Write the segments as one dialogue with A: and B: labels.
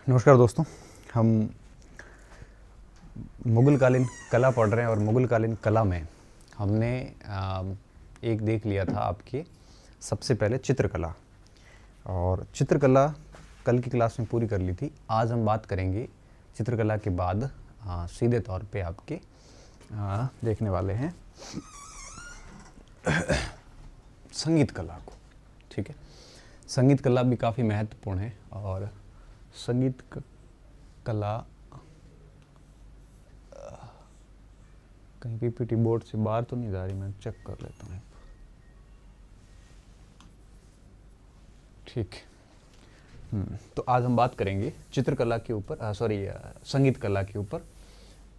A: नमस्कार दोस्तों, हम मुग़लकालीन कला पढ़ रहे हैं और मुग़लकालीन कला में हमने एक देख लिया था आपके सबसे पहले चित्रकला। और चित्रकला कल की क्लास में पूरी कर ली थी। आज हम बात करेंगे चित्रकला के बाद सीधे तौर पे आपके देखने वाले हैं संगीत कला को। ठीक है, संगीत कला भी काफ़ी महत्वपूर्ण है और संगीत कला कहीं पीपीटी बोर्ड से बाहर तो नहीं जा रही, मैं चेक कर लेता हूँ। ठीक है, तो आज हम बात करेंगे चित्रकला के ऊपर, संगीत कला के ऊपर।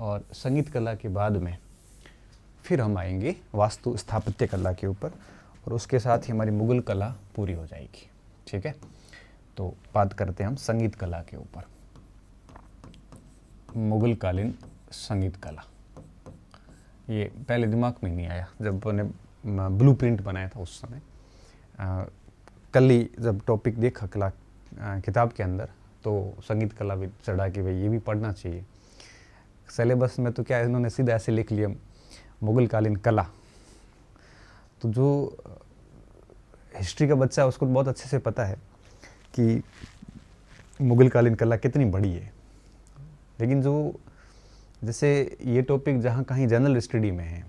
A: और संगीत कला के बाद में फिर हम आएंगे वास्तु स्थापत्य कला के ऊपर और उसके साथ ही हमारी मुग़ल कला पूरी हो जाएगी। ठीक है, तो बात करते हैं हम संगीत कला के ऊपर। मुग़लकालीन संगीत कला, ये पहले दिमाग में नहीं आया जब मैंने ब्लूप्रिंट बनाया था उस समय। कल ही जब टॉपिक देखा कला किताब के अंदर तो संगीत कला भी चढ़ा कि भाई ये भी पढ़ना चाहिए। सिलेबस में तो क्या इन्होंने सीधा ऐसे लिख लिया मुग़लकालीन कला। तो जो हिस्ट्री का बच्चा है उसको बहुत अच्छे से पता है कि मुग़लकालीन कला कितनी बड़ी है। लेकिन जो जैसे ये टॉपिक जहाँ कहीं जनरल स्टडी में है,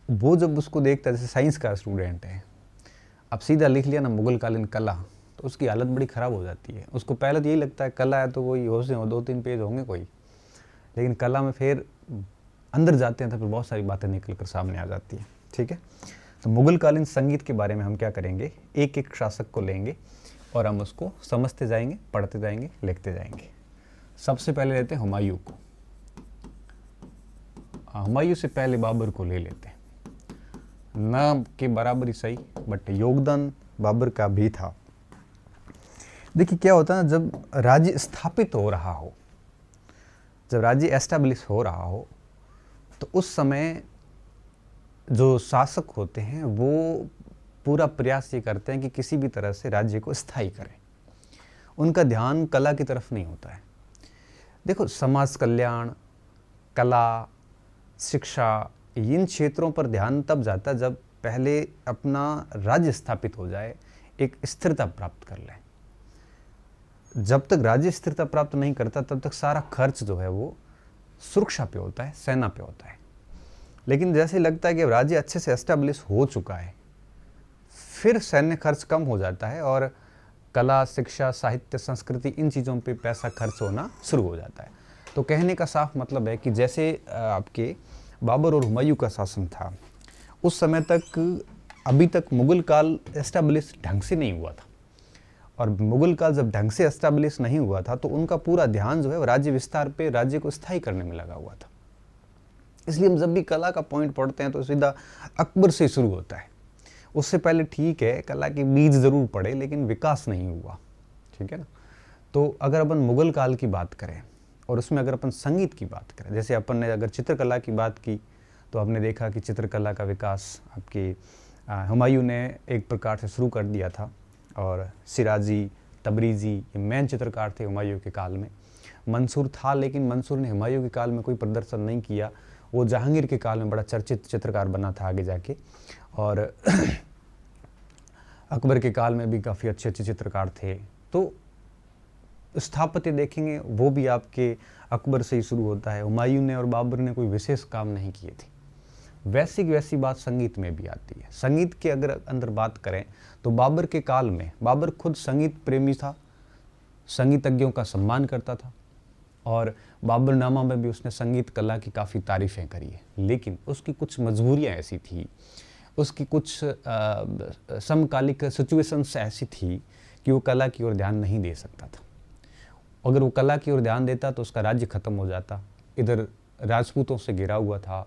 A: वो जब उसको देखता है, जैसे साइंस का स्टूडेंट है, अब सीधा लिख लिया ना मुग़लकालीन कला, तो उसकी हालत बड़ी ख़राब हो जाती है। उसको पहले तो यही लगता है कला है तो वही हो से 2-3 पेज होंगे कोई, लेकिन कला में फिर अंदर जाते हैं तो फिर बहुत सारी बातें निकल कर सामने आ जाती हैं। ठीक है, तो मुग़लकालीन संगीत के बारे में हम क्या करेंगे, एक एक शासक को लेंगे और हम उसको समझते जाएंगे, पढ़ते जाएंगे, लिखते जाएंगे। सबसे पहले लेते हैं हुमायूं को। हुमायूं से पहले बाबर को ले लेते हैं। नाम के बराबर ही सही, बट योगदान बाबर का भी था। देखिए क्या होता है ना, जब राज्य स्थापित हो रहा हो, जब राज्य एस्टैब्लिश हो रहा हो, तो उस समय जो शासक होते हैं वो पूरा प्रयास ये करते हैं कि किसी भी तरह से राज्य को स्थायी करें। उनका ध्यान कला की तरफ नहीं होता है। देखो, समाज कल्याण, कला, शिक्षा, इन क्षेत्रों पर ध्यान तब जाता है जब पहले अपना राज्य स्थापित हो जाए, एक स्थिरता प्राप्त कर ले। जब तक राज्य स्थिरता प्राप्त नहीं करता तब तक सारा खर्च जो है वो सुरक्षा पे होता है, सेना पे होता है। लेकिन जैसे लगता है कि राज्य अच्छे से एस्टैब्लिश हो चुका है, फिर सैन्य खर्च कम हो जाता है और कला, शिक्षा, साहित्य, संस्कृति, इन चीज़ों पे पैसा खर्च होना शुरू हो जाता है। तो कहने का साफ मतलब है कि जैसे आपके बाबर और हुमायूं का शासन था, उस समय तक अभी तक मुग़ल काल एस्टैब्लिश ढंग से नहीं हुआ था। और मुग़ल काल जब ढंग से एस्टैब्लिश नहीं हुआ था तो उनका पूरा ध्यान जो है राज्य विस्तार पे, राज्य को स्थायी करने में लगा हुआ था। इसलिए हम जब भी कला का पॉइंट पढ़ते हैं तो सीधा अकबर से शुरू होता है। उससे पहले ठीक है कला के बीज ज़रूर पड़े, लेकिन विकास नहीं हुआ। ठीक है ना। तो अगर अपन मुग़ल काल की बात करें और उसमें अगर अपन संगीत की बात करें, जैसे अपन ने अगर चित्रकला की बात की तो आपने देखा कि चित्रकला का विकास आपके हुमायूं ने एक प्रकार से शुरू कर दिया था। और सिराजी, तबरीज़ी ये मेन चित्रकार थे हुमायूं के काल में। मंसूर था, लेकिन मंसूर ने हुमायूं के काल में कोई प्रदर्शन नहीं किया। वो जहांगीर के काल में बड़ा चर्चित चित्रकार बना था आगे जाके। और अकबर के काल में भी काफ़ी अच्छे अच्छे चित्रकार थे। तो स्थापत्य देखेंगे वो भी आपके अकबर से ही शुरू होता है। हुमायूं ने और बाबर ने कोई विशेष काम नहीं किए थे। वैसी बात संगीत में भी आती है। संगीत के अगर अंदर बात करें तो बाबर के काल में बाबर खुद संगीत प्रेमी था, संगीतज्ञों का सम्मान करता था और बाबरनामा में भी उसने संगीत कला की काफ़ी तारीफ़ें करी है। लेकिन उसकी कुछ मजबूरियाँ ऐसी थी, उसकी कुछ समकालिक सिचुएशंस ऐसी थी कि वो कला की ओर ध्यान नहीं दे सकता था। अगर वो कला की ओर ध्यान देता तो उसका राज्य ख़त्म हो जाता। इधर राजपूतों से घिरा हुआ था,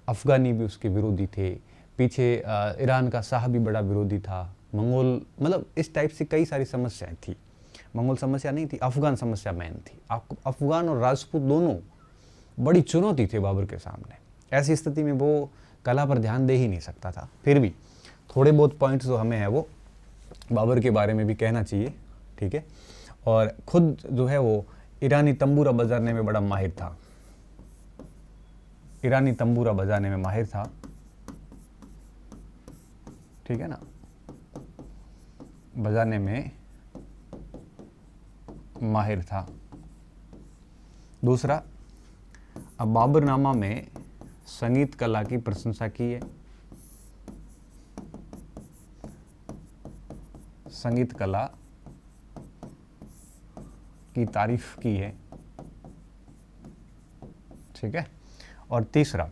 A: अफ़गानी भी उसके विरोधी थे, पीछे ईरान का शाह भी बड़ा विरोधी था, मंगोल, मतलब इस टाइप से कई सारी समस्याएं थी। मंगोल समस्या नहीं थी, अफ़गान समस्या मेन थी। अफ़गान और राजपूत दोनों बड़ी चुनौती थे बाबर के सामने। ऐसी स्थिति में वो कला पर ध्यान दे ही नहीं सकता था। फिर भी थोड़े बहुत पॉइंट्स जो हमें है वो बाबर के बारे में भी कहना चाहिए। ठीक है, और खुद जो है वो ईरानी तंबूरा बजाने में बड़ा माहिर था, ईरानी तंबूरा बजाने में माहिर था, ठीक है ना, बजाने में माहिर था। दूसरा, अब बाबरनामा में संगीत कला की प्रशंसा की है, संगीत कला की तारीफ की है, ठीक है। और तीसरा,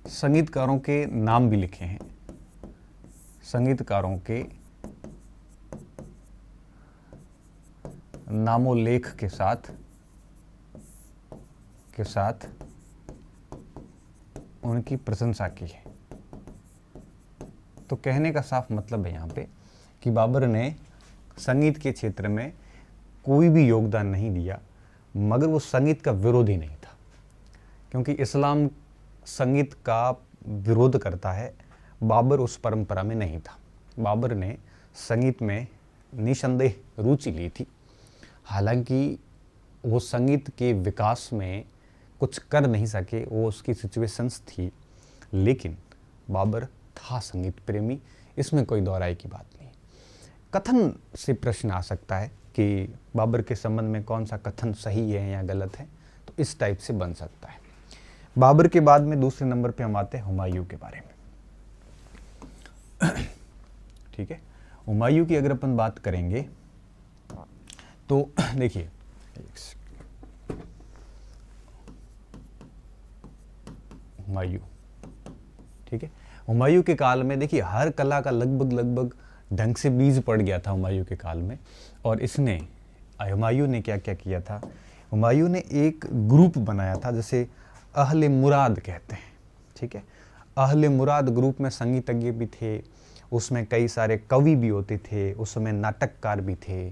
A: संगीतकारों के नाम भी लिखे हैं, संगीतकारों के नामोल्लेख के साथ उनकी प्रशंसा की है। तो कहने का साफ मतलब है यहाँ पे कि बाबर ने संगीत के क्षेत्र में कोई भी योगदान नहीं दिया, मगर वो संगीत का विरोधी नहीं था, क्योंकि इस्लाम संगीत का विरोध करता है, बाबर उस परंपरा में नहीं था। बाबर ने संगीत में निसंदेह रुचि ली थी, हालांकि वो संगीत के विकास में कुछ कर नहीं सके, वो उसकी सिचुएशंस थी, लेकिन बाबर था संगीत प्रेमी, इसमें कोई दोहराई की बात नहीं। कथन से प्रश्न आ सकता है कि बाबर के संबंध में कौन सा कथन सही है या गलत है, तो इस टाइप से बन सकता है। बाबर के बाद में दूसरे नंबर पे हम आते हैं हुमायूं के बारे में, ठीक है। हुमायूं की अगर अपन बात करेंगे तो देखिए, हुमायूं, ठीक है। हुमायूं के काल में देखिए हर कला का लगभग ढंग से बीज पड़ गया था हुमायूं के काल में। और इसने, हुमायूं ने क्या क्या किया था, हुमायूं ने एक ग्रुप बनाया था, जैसे अहले मुराद कहते हैं, ठीक है। अहले मुराद ग्रुप में संगीतज्ञ भी थे, उसमें कई सारे कवि भी होते थे, उसमें नाटककार भी थे।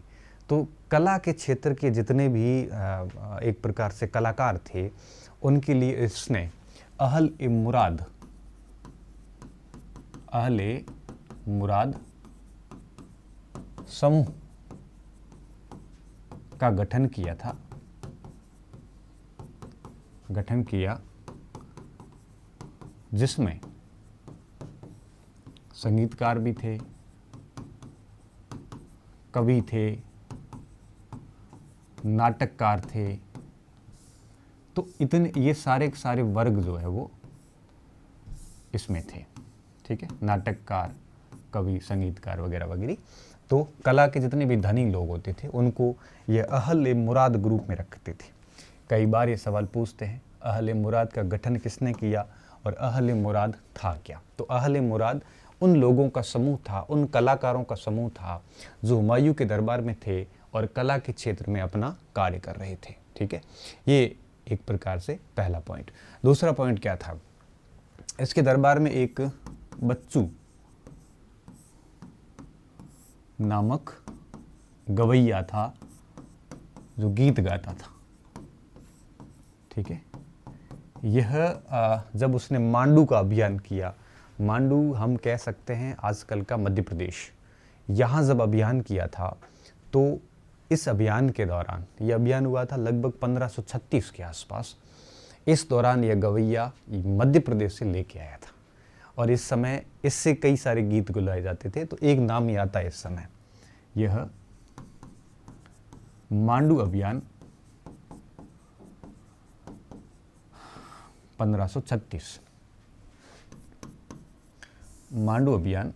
A: तो कला के क्षेत्र के जितने भी एक प्रकार से कलाकार थे, उनके लिए इसने अहले मुराद समूह का गठन किया, जिसमें संगीतकार भी थे, कवि थे, नाटककार थे। तो इतने ये सारे के सारे वर्ग जो है वो इसमें थे, ठीक है, नाटककार, कवि, संगीतकार वगैरह वगैरह। तो कला के जितने भी धनी लोग होते थे उनको ये अहले मुराद ग्रुप में रखते थे। कई बार ये सवाल पूछते हैं, अहले मुराद का गठन किसने किया और अहले मुराद था क्या? तो अहले मुराद उन लोगों का समूह था, उन कलाकारों का समूह था जो हुमायूं के दरबार में थे और कला के क्षेत्र में अपना कार्य कर रहे थे, ठीक है। ये एक प्रकार से पहला पॉइंट। दूसरा पॉइंट क्या था, इसके दरबार में एक बच्चू नामक गवैया था जो गीत गाता था, ठीक है। यह जब उसने मांडू का अभियान किया, मांडू हम कह सकते हैं आजकल का मध्य प्रदेश, यहाँ जब अभियान किया था तो इस अभियान के दौरान, यह अभियान हुआ था लगभग 1536 के आसपास। इस दौरान यह गवैया मध्य प्रदेश से लेके आया था और इस समय इससे कई सारे गीत गुलाए जाते थे। तो एक नाम ही आता है इस समय, यह मांडू अभियान 1536, मांडू अभियान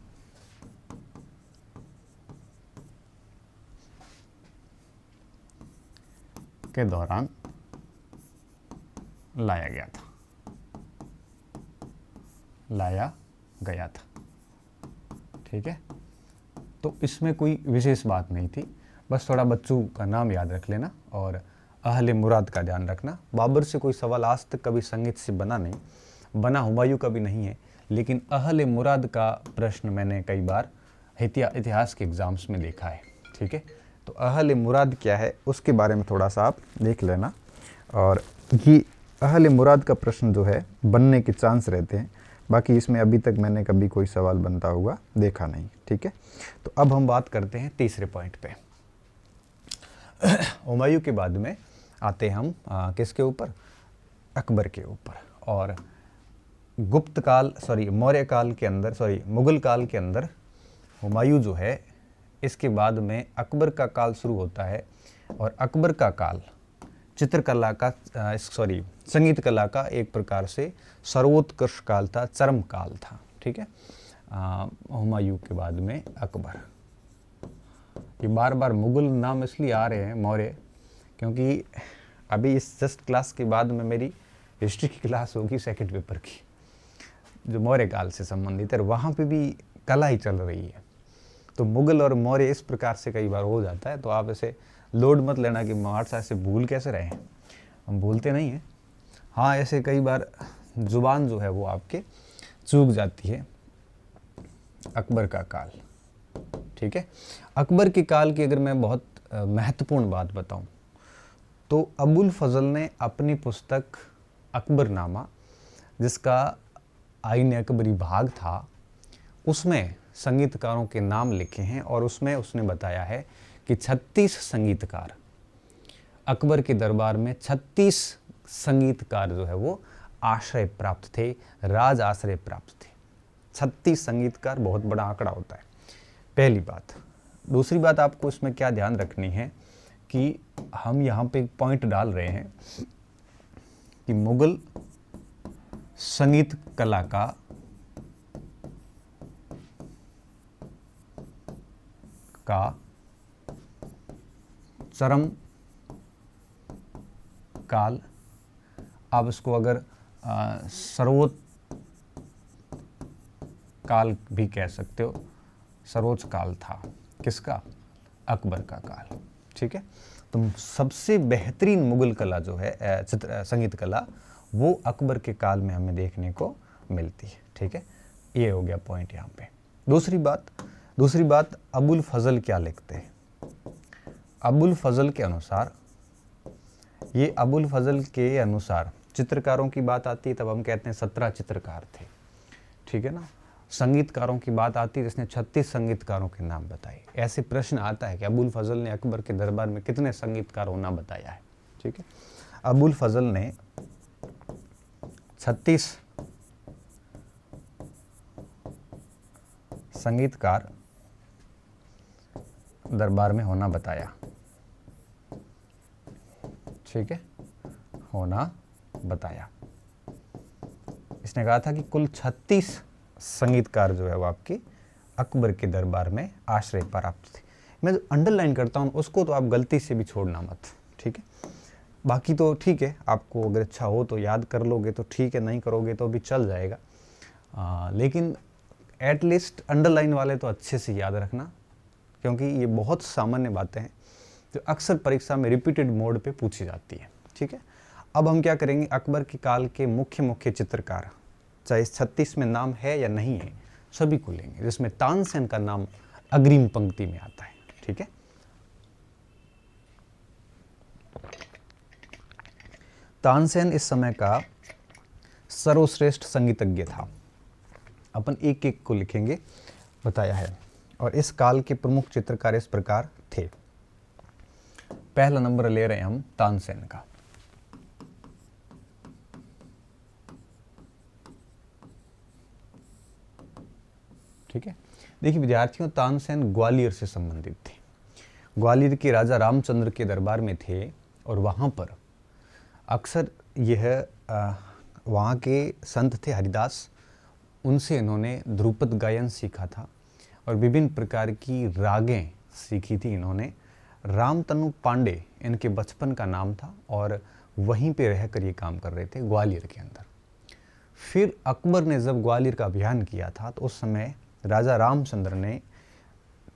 A: के दौरान लाया गया था, ठीक है। तो इसमें कोई विशेष बात नहीं थी, बस थोड़ा बच्चू का नाम याद रख लेना और अहले मुराद का ध्यान रखना। बाबर से कोई सवाल आज तक कभी संगीत से बना हुमायूं का भी नहीं है, लेकिन अहले मुराद का प्रश्न मैंने कई बार इतिहास के एग्जाम्स में देखा है, ठीक है। तो अहले मुराद क्या है उसके बारे में थोड़ा सा आप देख लेना। और ये अहले मुराद का प्रश्न जो है बनने के चांस रहते हैं बाकी इसमें अभी तक मैंने कभी कोई सवाल बनता हुआ देखा नहीं। ठीक है, तो अब हम बात करते हैं तीसरे पॉइंट पे। हुमायूं के बाद में आते हैं हम किसके ऊपर? अकबर के ऊपर। और गुप्त काल मौर्य काल के अंदर मुगल काल के अंदर हुमायूं जो है, इसके बाद में अकबर का काल शुरू होता है। और अकबर का काल चित्रकला का संगीत कला का एक प्रकार से सर्वोत्कृष्ट काल था, चरम काल था। ठीक है, हुमायूं के बाद में अकबर। ये बार बार मुगल नाम इसलिए आ रहे हैं मौर्य, क्योंकि अभी इस जस्ट क्लास के बाद में मेरी हिस्ट्री की क्लास होगी सेकंड पेपर की, जो मौर्य काल से संबंधित है, वहाँ पे भी कला ही चल रही है। तो मुगल और मौर्य इस प्रकार से कई बार हो जाता है, तो आप ऐसे लोड मत लेना कि महाराज साहब से भूल कैसे रहे हैं, हम भूलते नहीं हैं। हाँ, ऐसे कई बार जुबान जो है वो आपके चूक जाती है। अकबर का काल, ठीक है। अकबर के काल की अगर मैं बहुत महत्वपूर्ण बात बताऊं, तो अबुल फजल ने अपनी पुस्तक अकबरनामा, जिसका आईन अकबरी भाग था, उसमें संगीतकारों के नाम लिखे हैं। और उसमें उसने बताया है कि 36 संगीतकार, अकबर के दरबार में 36 संगीतकार जो है वो आश्रय प्राप्त थे, राज आश्रय प्राप्त थे। 36 संगीतकार बहुत बड़ा आंकड़ा होता है, पहली बात। दूसरी बात आपको इसमें क्या ध्यान रखनी है कि हम यहाँ पे एक पॉइंट डाल रहे हैं कि मुगल संगीत कला का चरम काल, आप इसको अगर सर्वोच्च काल भी कह सकते हो, सर्वोच्च काल था किसका? अकबर का काल। ठीक है, तो सबसे बेहतरीन मुगल कला जो है संगीत कला, वो अकबर के काल में हमें देखने को मिलती है। ठीक है, ये हो गया पॉइंट यहाँ पे। दूसरी बात अबुल फजल क्या लिखते हैं? अबुल फजल के अनुसार, ये अबुल फजल के अनुसार चित्रकारों की बात आती है तब हम कहते हैं 17 चित्रकार थे। ठीक है ना। संगीतकारों की बात आती है जिसने 36 संगीतकारों के नाम बताए। ऐसे प्रश्न आता है कि अबुल फजल ने अकबर के दरबार में कितने संगीतकार होना बताया है। ठीक है, अबुल फजल ने 36 संगीतकार दरबार में होना बताया। ठीक है, होना बताया। इसने कहा था कि कुल 36 संगीतकार जो है वो आपके अकबर के दरबार में आश्रय प्राप्त थे। मैं जो अंडरलाइन करता हूँ उसको तो आप गलती से भी छोड़ना मत। ठीक है, बाकी तो ठीक है, आपको अगर अच्छा हो तो याद कर लोगे तो ठीक है, नहीं करोगे तो भी चल जाएगा। लेकिन एटलीस्ट अंडरलाइन वाले तो अच्छे से याद रखना, क्योंकि ये बहुत सामान्य बातें हैं जो अक्सर परीक्षा में रिपीटेड मोड पे पूछी जाती है। ठीक है, अब हम क्या करेंगे, अकबर के काल के मुख्य चित्रकार, चाहे इस 36 में नाम है या नहीं है, सभी को लेंगे, जिसमें तानसेन का नाम अग्रिम पंक्ति में आता है। ठीक है, तानसेन इस समय का सर्वश्रेष्ठ संगीतज्ञ था। अपन एक एक को लिखेंगे, बताया है। और इस काल के प्रमुख चित्रकार इस प्रकार थे। पहला नंबर ले रहे हैं हम तानसेन का। ठीक है, देखिए विद्यार्थियों, तानसेन ग्वालियर से संबंधित थे। ग्वालियर के राजा रामचंद्र के दरबार में थे और वहाँ पर अक्सर यह वहाँ के संत थे हरिदास, उनसे इन्होंने ध्रुपद गायन सीखा था और विभिन्न प्रकार की रागें सीखी थी इन्होंने। रामतनु पांडे इनके बचपन का नाम था और वहीं पे रहकर ये काम कर रहे थे ग्वालियर के अंदर। फिर अकबर ने जब ग्वालियर का अभियान किया था तो उस समय राजा रामचंद्र ने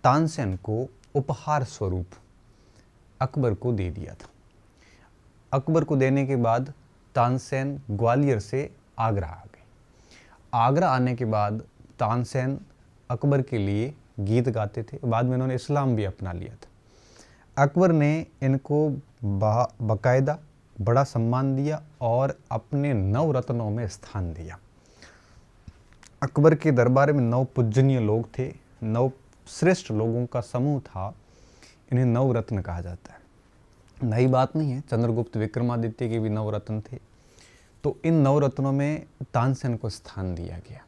A: तानसेन को उपहार स्वरूप अकबर को दे दिया था। अकबर को देने के बाद तानसेन ग्वालियर से आगरा आ गए। आगरा आने के बाद तानसेन अकबर के लिए गीत गाते थे। बाद में इन्होंने इस्लाम भी अपना लिया था। अकबर ने इनको बाकायदा बड़ा सम्मान दिया और अपने 9 रत्नों में स्थान दिया। अकबर के दरबार में 9 पूजनीय लोग थे, 9 श्रेष्ठ लोगों का समूह था। इन्हें 9 रत्न कहा जाता है। नई बात नहीं है, चंद्रगुप्त विक्रमादित्य के भी 9 रत्न थे। तो इन 9 रत्नों में तानसेन को स्थान दिया गया।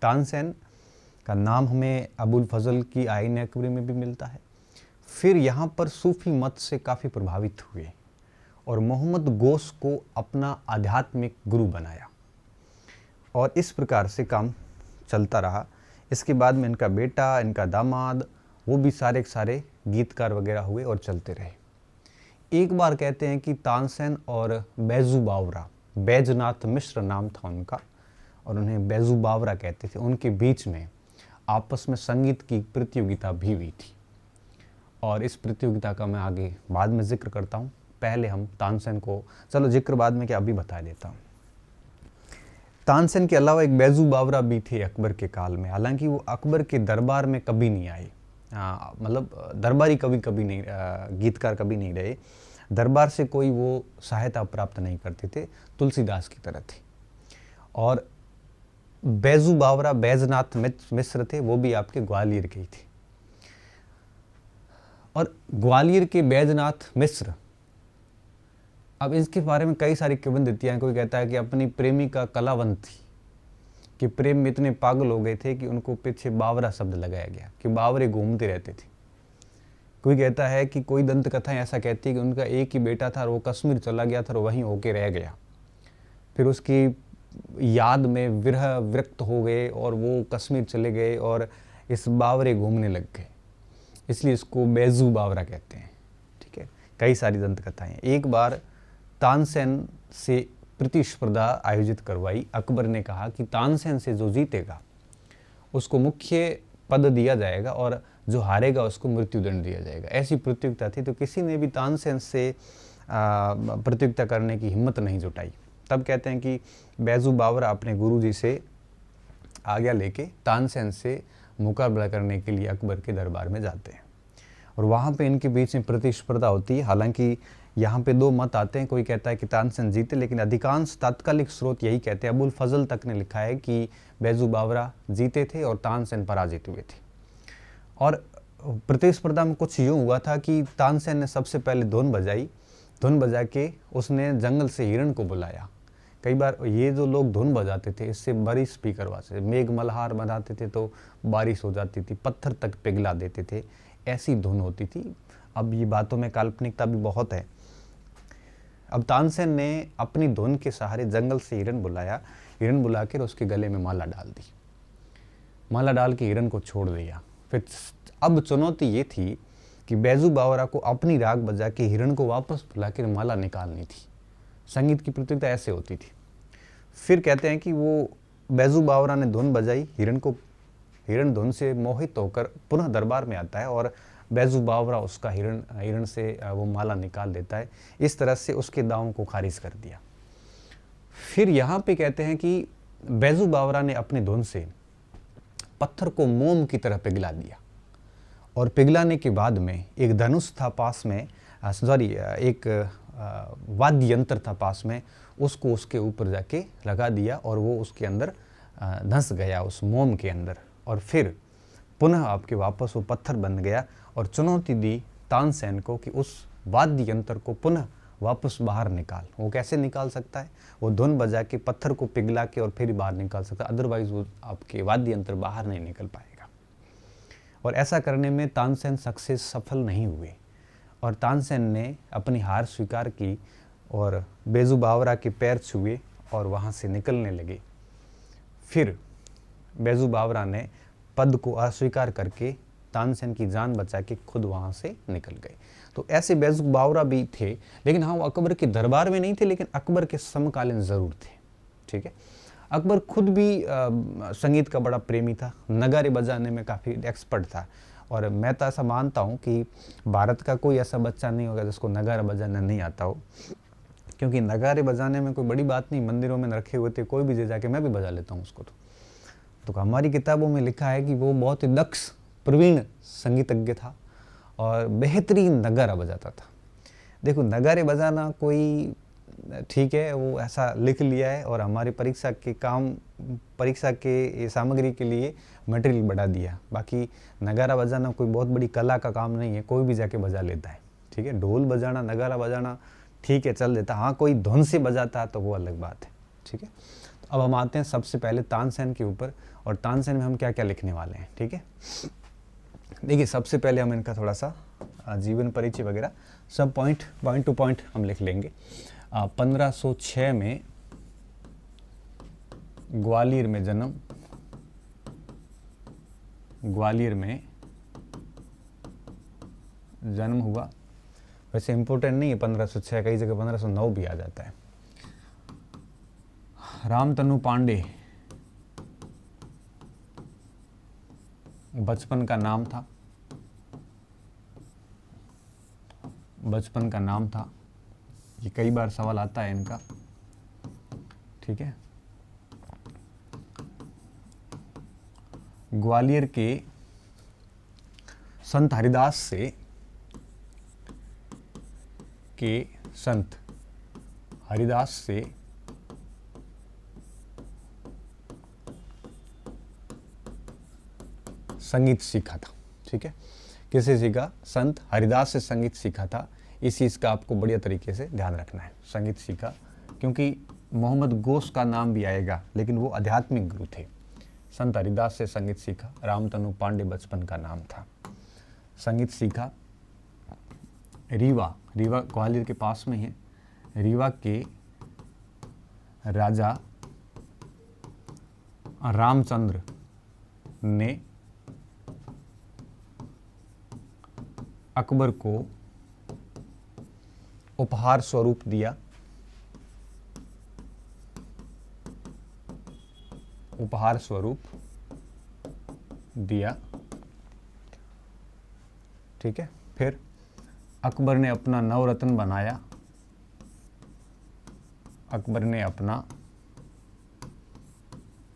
A: तानसेन का नाम हमें अबुल फजल की आईन अकबरी में भी मिलता है। फिर यहाँ पर सूफी मत से काफ़ी प्रभावित हुए और मोहम्मद गोस को अपना आध्यात्मिक गुरु बनाया और इस प्रकार से काम चलता रहा। इसके बाद में इनका बेटा, इनका दामाद, वो भी सारे के सारे गीतकार वगैरह हुए और चलते रहे। एक बार कहते हैं कि तानसेन और बैजू बावरा, बैजनाथ मिश्र नाम था उनका और उन्हें बैजू बावरा कहते थे, उनके बीच में आपस में संगीत की प्रतियोगिता भी हुई थी और इस प्रतियोगिता का मैं आगे बाद में जिक्र करता हूँ। पहले हम तानसेन को, चलो जिक्र बाद में क्या अभी बता देता हूँ। तानसेन के अलावा एक बैजू बावरा भी थे अकबर के काल में, हालांकि वो अकबर के दरबार में कभी नहीं आए, मतलब दरबारी कभी नहीं, गीतकार कभी नहीं रहे, दरबार से कोई वो सहायता प्राप्त नहीं करते थे, तुलसीदास की तरह थे। और बैजू बावरा बैजनाथ मिश्र थे, वो भी आपके ग्वालियर के ही थे। और ग्वालियर के बैजनाथ मिश्र, अब इसके बारे में कई सारी किंवदंतियां हैं। कोई कहता है कि अपनी प्रेमिका कलावंत थी, कि प्रेम में इतने पागल हो गए थे कि उनको पीछे बावरा शब्द लगाया गया, कि बावरे घूमते रहते थे। कोई कहता है कि कोई दंत कथाएं ऐसा कहती है कि उनका एक ही बेटा था और वो कश्मीर चला गया था और वहीं होके रह गया, फिर उसकी याद में विरह विरक्त हो गए और वो कश्मीर चले गए और इस बावरे घूमने लग गए, इसलिए इसको बैजू बावरा कहते हैं। ठीक है, कई सारी दंत कथाएं। एक बार तानसेन से प्रतिस्पर्धा आयोजित करवाई। अकबर ने कहा कि तानसेन से जो जीतेगा उसको मुख्य पद दिया जाएगा और जो हारेगा उसको मृत्युदंड दिया जाएगा। ऐसी प्रतियोगिता थी, तो किसी ने भी तानसेन से प्रतियोगिता करने की हिम्मत नहीं जुटाई। तब कहते हैं कि बैजू बावरा अपने गुरुजी से आज्ञा लेके तानसेन से मुकाबला करने के लिए अकबर के दरबार में जाते हैं और वहाँ पे इनके बीच में प्रतिस्पर्धा होती है। हालांकि यहाँ पे 2 मत आते हैं, कोई कहता है कि तानसेन जीते, लेकिन अधिकांश तात्कालिक स्रोत यही कहते हैं। अबुल फजल तक ने लिखा है कि बैजू बावरा जीते थे और तानसेन पराजित हुए थे। और प्रतिस्पर्धा में कुछ यूँ हुआ था कि तानसेन ने सबसे पहले धुन बजाई, धुन बजा के उसने जंगल से हिरण को बुलाया। कई बार ये जो लोग धुन बजाते थे इससे बारिश भी करवाते थे, मेघ मल्हार बनाते थे तो बारिश हो जाती थी, पत्थर तक पिघला देते थे, ऐसी धुन होती थी। अब ये बातों में काल्पनिकता भी बहुत है। अब तानसेन ने अपनी धुन के सहारे जंगल से हिरण बुलाया, हिरण बुलाकर उसके गले में माला डाल दी, माला डाल के हिरण को छोड़ दिया। फिर अब चुनौती ये थी कि बैजू बावरा को अपनी राग बजा के हिरण को वापस बुलाकर माला निकालनी थी। संगीत की प्रतियोगिता ऐसे होती थी। फिर कहते हैं कि वो बैजू बावरा ने धुन बजाई, हिरण धुन से मोहित होकर पुनः दरबार में आता है और बैजू बावरा उसका हिरण से वो माला निकाल देता है। इस तरह से उसके दावों को खारिज कर दिया। फिर यहाँ पे कहते हैं कि बैजू बावरा ने अपनी धुन से पत्थर को मोम की तरह पिघला दिया और पिघलाने के बाद में एक धनुष था पास में, एक वाद्य यंत्र था पास में, उसको उसके ऊपर जाके लगा दिया और वो उसके अंदर धंस गया, उस मोम के अंदर, और फिर पुनः आपके वापस वो पत्थर बन गया। और चुनौती दी तानसेन को कि उस वाद्य यंत्र को पुनः वापस बाहर निकाल। वो कैसे निकाल सकता है? वो धुन बजा के पत्थर को पिघला के और फिर बाहर निकाल सकता है, अदरवाइज वो आपके वाद्य यंत्र बाहर नहीं निकल पाएगा। और ऐसा करने में तानसेन सफल नहीं हुए और तानसेन ने अपनी हार स्वीकार की और बैजू बावरा के पैर छुए और वहाँ से निकलने लगे। फिर बैजू बावरा ने पद को अस्वीकार करके तानसेन की जान बचा के खुद वहाँ से निकल गए। तो ऐसे बैजू बावरा भी थे, लेकिन हाँ वो अकबर के दरबार में नहीं थे, लेकिन अकबर के समकालीन ज़रूर थे। ठीक है, अकबर खुद भी संगीत का बड़ा प्रेमी था, नगारे बजाने में काफ़ी एक्सपर्ट था। और मैं तो ऐसा मानता हूँ कि भारत का कोई ऐसा बच्चा नहीं होगा जिसको नगारा बजाना नहीं आता हो, क्योंकि नगारे बजाने में कोई बड़ी बात नहीं, मंदिरों में रखे हुए थे, कोई भी जे जाके मैं भी बजा लेता हूँ उसको। तो हमारी किताबों में लिखा है कि वो बहुत ही दक्ष प्रवीण संगीतज्ञ था और बेहतरीन नगारा बजाता था। देखो, नगारे बजाना कोई ठीक है वो ऐसा लिख लिया है और हमारी परीक्षा के सामग्री के लिए मटेरियल बढ़ा दिया। बाकी नगारा बजाना कोई बहुत बड़ी कला का काम नहीं है, कोई भी जाके बजा लेता है। ठीक है, ढोल बजाना, नगारा बजाना ठीक है चल देता, हाँ कोई धुन से बजाता है तो वो अलग बात है। ठीक है, तो अब हम आते हैं सबसे पहले तानसेन के ऊपर, और तानसेन में हम क्या क्या लिखने वाले हैं। ठीक है, देखिए सबसे पहले हम इनका थोड़ा सा जीवन परिचय वगैरह सब पॉइंट टू पॉइंट हम लिख लेंगे। 1506 में ग्वालियर में जन्म, ग्वालियर में जन्म हुआ। वैसे इंपॉर्टेंट नहीं है 1506, कई जगह 1509 भी आ जाता है। रामतनु पांडे बचपन का नाम था, बचपन का नाम था, ये कई बार सवाल आता है इनका। ठीक है, ग्वालियर के संत हरिदास से संगीत सीखा था। ठीक है, किसे सीखा? संत हरिदास से संगीत सीखा था। इस चीज़ का आपको बढ़िया तरीके से ध्यान रखना है, संगीत सीखा, क्योंकि मोहम्मद गोस का नाम भी आएगा, लेकिन वो आध्यात्मिक गुरु थे। संत हरिदास से संगीत सीखा, रामतनु पांडे बचपन का नाम था, संगीत सीखा। रीवा ग्वालियर के पास में है, रीवा के राजा रामचंद्र ने अकबर को उपहार स्वरूप दिया, उपहार स्वरूप दिया। ठीक है, फिर अकबर ने अपना नवरत्न बनाया, अकबर ने अपना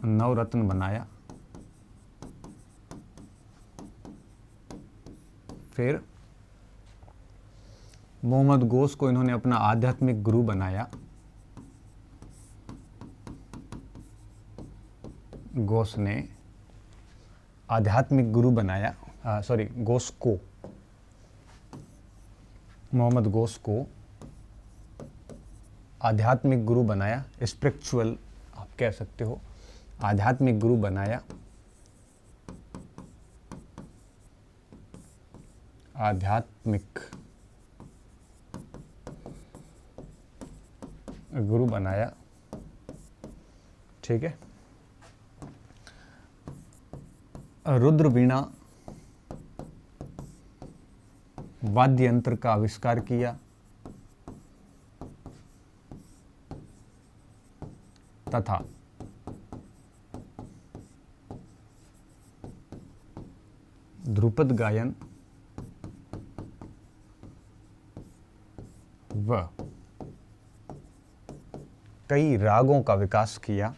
A: नवरत्न बनाया। फिर मोहम्मद गोस को इन्होंने अपना आध्यात्मिक गुरु बनाया, गोस ने आध्यात्मिक गुरु बनाया, गोस को, मोहम्मद गोस को आध्यात्मिक गुरु बनाया, स्पिरिचुअल आप कह सकते हो, आध्यात्मिक गुरु बनाया, आध्यात्मिक गुरु बनाया। ठीक है, रुद्र वीणा वाद्य यंत्र का आविष्कार किया तथा ध्रुपद गायन व कई रागों का विकास किया।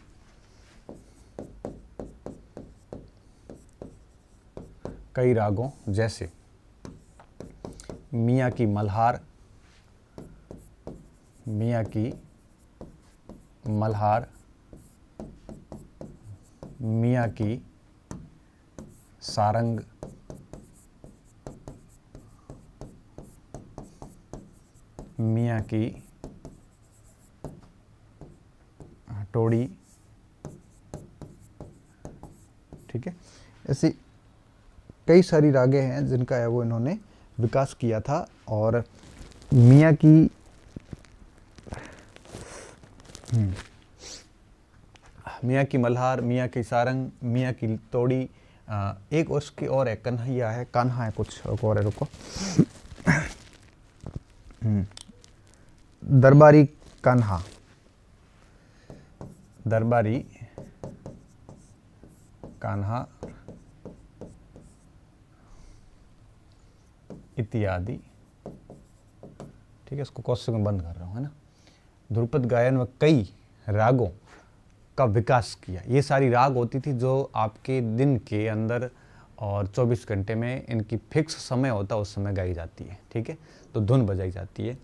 A: कई रागों जैसे मियाँ की मल्हार, मियाँ की मल्हार, मियाँ की सारंग, मियाँ की टोड़ी। ठीक है, ऐसी कई सारी रागें हैं जिनका है वो इन्होंने विकास किया था। और मियाँ की मल्हार, मियाँ की सारंग, मियाँ की तोड़ी, एक उसकी और है कन्हैया है, कान्हा है, कुछ और है, रुको, दरबारी कान्हा, दरबारी कान्हा इत्यादि। ठीक है, इसको क्वेश्चन में बंद कर रहा हूँ, है ना। ध्रुपद गायन व कई रागों का विकास किया। ये सारी राग होती थी जो आपके दिन के अंदर और 24 घंटे में इनकी फिक्स समय होता है, उस समय गाई जाती है। ठीक है, तो धुन बजाई जाती है।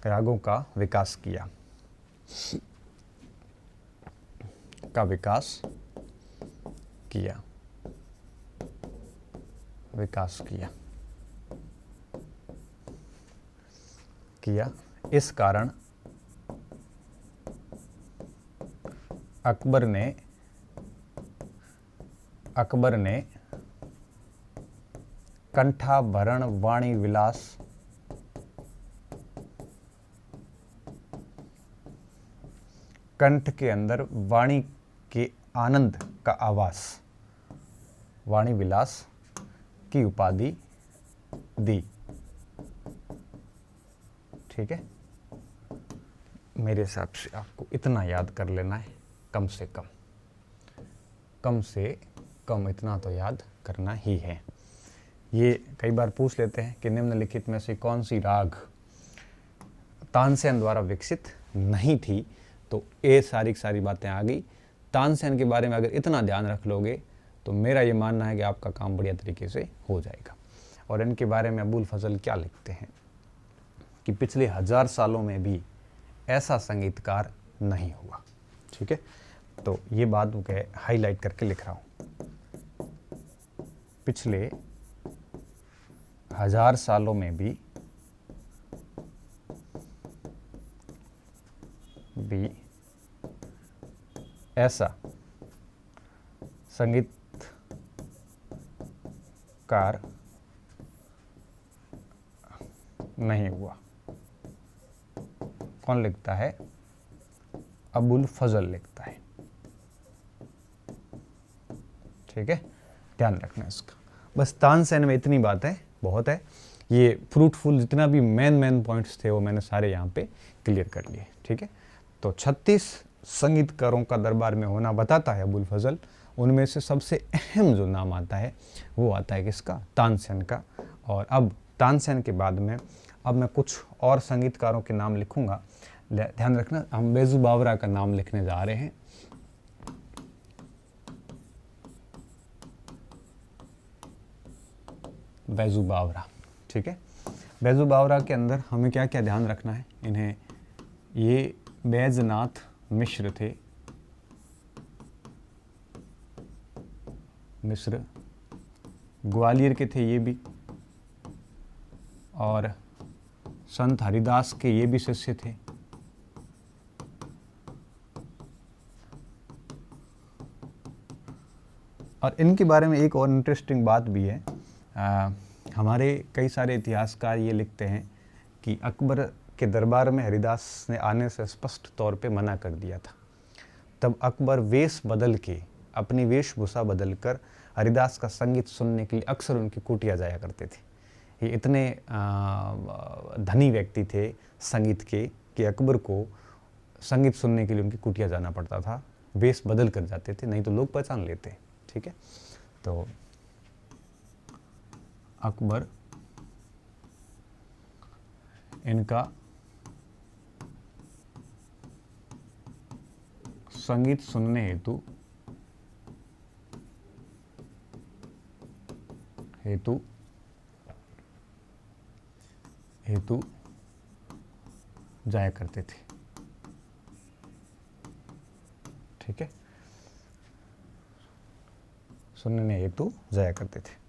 A: रागों का विकास किया। का विकास किया, इस कारण अकबर ने कंठाभरण वाणी विलास कंठ के अंदर वाणी के आनंद का आवास, वाणी विलास की उपाधि दी। ठीक है, मेरे हिसाब से आपको इतना याद कर लेना है, कम से कम इतना तो याद करना ही है। ये कई बार पूछ लेते हैं कि निम्नलिखित में से कौन सी राग तानसेन द्वारा विकसित नहीं थी, तो ये सारी बातें आ गई। तानसेन के बारे में अगर इतना ध्यान रख लोगे तो मेरा ये मानना है कि आपका काम बढ़िया तरीके से हो जाएगा। और इनके बारे में अबुल फजल क्या लिखते हैं कि पिछले 1000 सालों में भी ऐसा संगीतकार नहीं हुआ। ठीक है, तो ये बात वो हाईलाइट करके लिख रहा हूँ। पिछले 1000 सालों में भी ऐसा संगीतकार नहीं हुआ। कौन लिखता है? अबुल फजल लिखता है। ठीक है, ध्यान रखना इसका। बस तानसेन में इतनी बात है, बहुत है। ये फ्रूटफुल जितना भी मेन पॉइंट्स थे वो मैंने सारे यहाँ पे क्लियर कर लिए। ठीक है, तो 36 संगीतकारों का दरबार में होना बताता है अबुल फजल। उनमें से सबसे अहम जो नाम आता है वो आता है किसका? तानसेन का। और अब तानसेन के बाद में अब मैं कुछ और संगीतकारों के नाम लिखूंगा। ध्यान रखना, हम बैजू बावरा का नाम लिखने जा रहे हैं। बैजू बावरा। ठीक है, बैजू बावरा के अंदर हमें क्या क्या ध्यान रखना है? इन्हें ये बैजनाथ मिश्र थे, मिश्र ग्वालियर के थे ये भी, और संत हरिदास के ये भी शिष्य थे। और इनके बारे में एक और इंटरेस्टिंग बात भी है। हमारे कई सारे इतिहासकार ये लिखते हैं कि अकबर के दरबार में हरिदास ने आने से स्पष्ट तौर पे मना कर दिया था। तब अकबर वेश बदल के, अपनी वेशभूषा बदल कर हरिदास का संगीत सुनने के लिए अक्सर उनकी कुटिया जाया करते थे। ये इतने धनी व्यक्ति थे संगीत के कि अकबर को संगीत सुनने के लिए उनकी कुटिया जाना पड़ता था। वेश बदल कर जाते थे, नहीं तो लोग पहचान लेते। ठीक है, तो अकबर इनका संगीत सुनने हेतु जाया करते थे। ठीक है, सुनने हेतु जाया करते थे।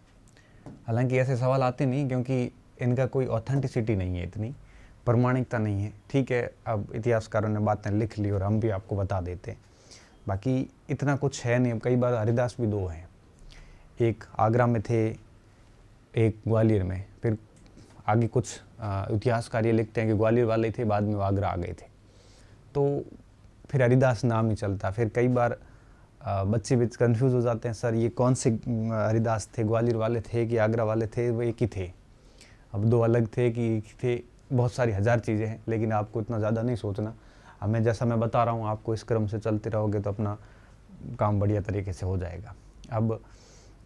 A: हालांकि ऐसे सवाल आते नहीं, क्योंकि इनका कोई ऑथेंटिसिटी नहीं है, इतनी प्रमाणिकता नहीं है। ठीक है, अब इतिहासकारों ने बातें लिख ली और हम भी आपको बता देते हैं, बाकी इतना कुछ है नहीं। कई बार हरिदास भी दो हैं, एक आगरा में थे, एक ग्वालियर में। फिर आगे कुछ इतिहासकार ये लिखते हैं कि ग्वालियर वाले थे, बाद में वो आगरा आ गए थे, तो फिर हरिदास नाम ही चलता। फिर कई बार बच्चे भी कंफ्यूज हो जाते हैं, सर ये कौन से हरिदास थे, ग्वालियर वाले थे कि आगरा वाले थे? वो एक ही थे। अब दो अलग थे कि एक ही थे? बहुत सारी हज़ार चीज़ें हैं, लेकिन आपको इतना ज़्यादा नहीं सोचना। हमें जैसा मैं बता रहा हूँ आपको, इस क्रम से चलते रहोगे तो अपना काम बढ़िया तरीके से हो जाएगा। अब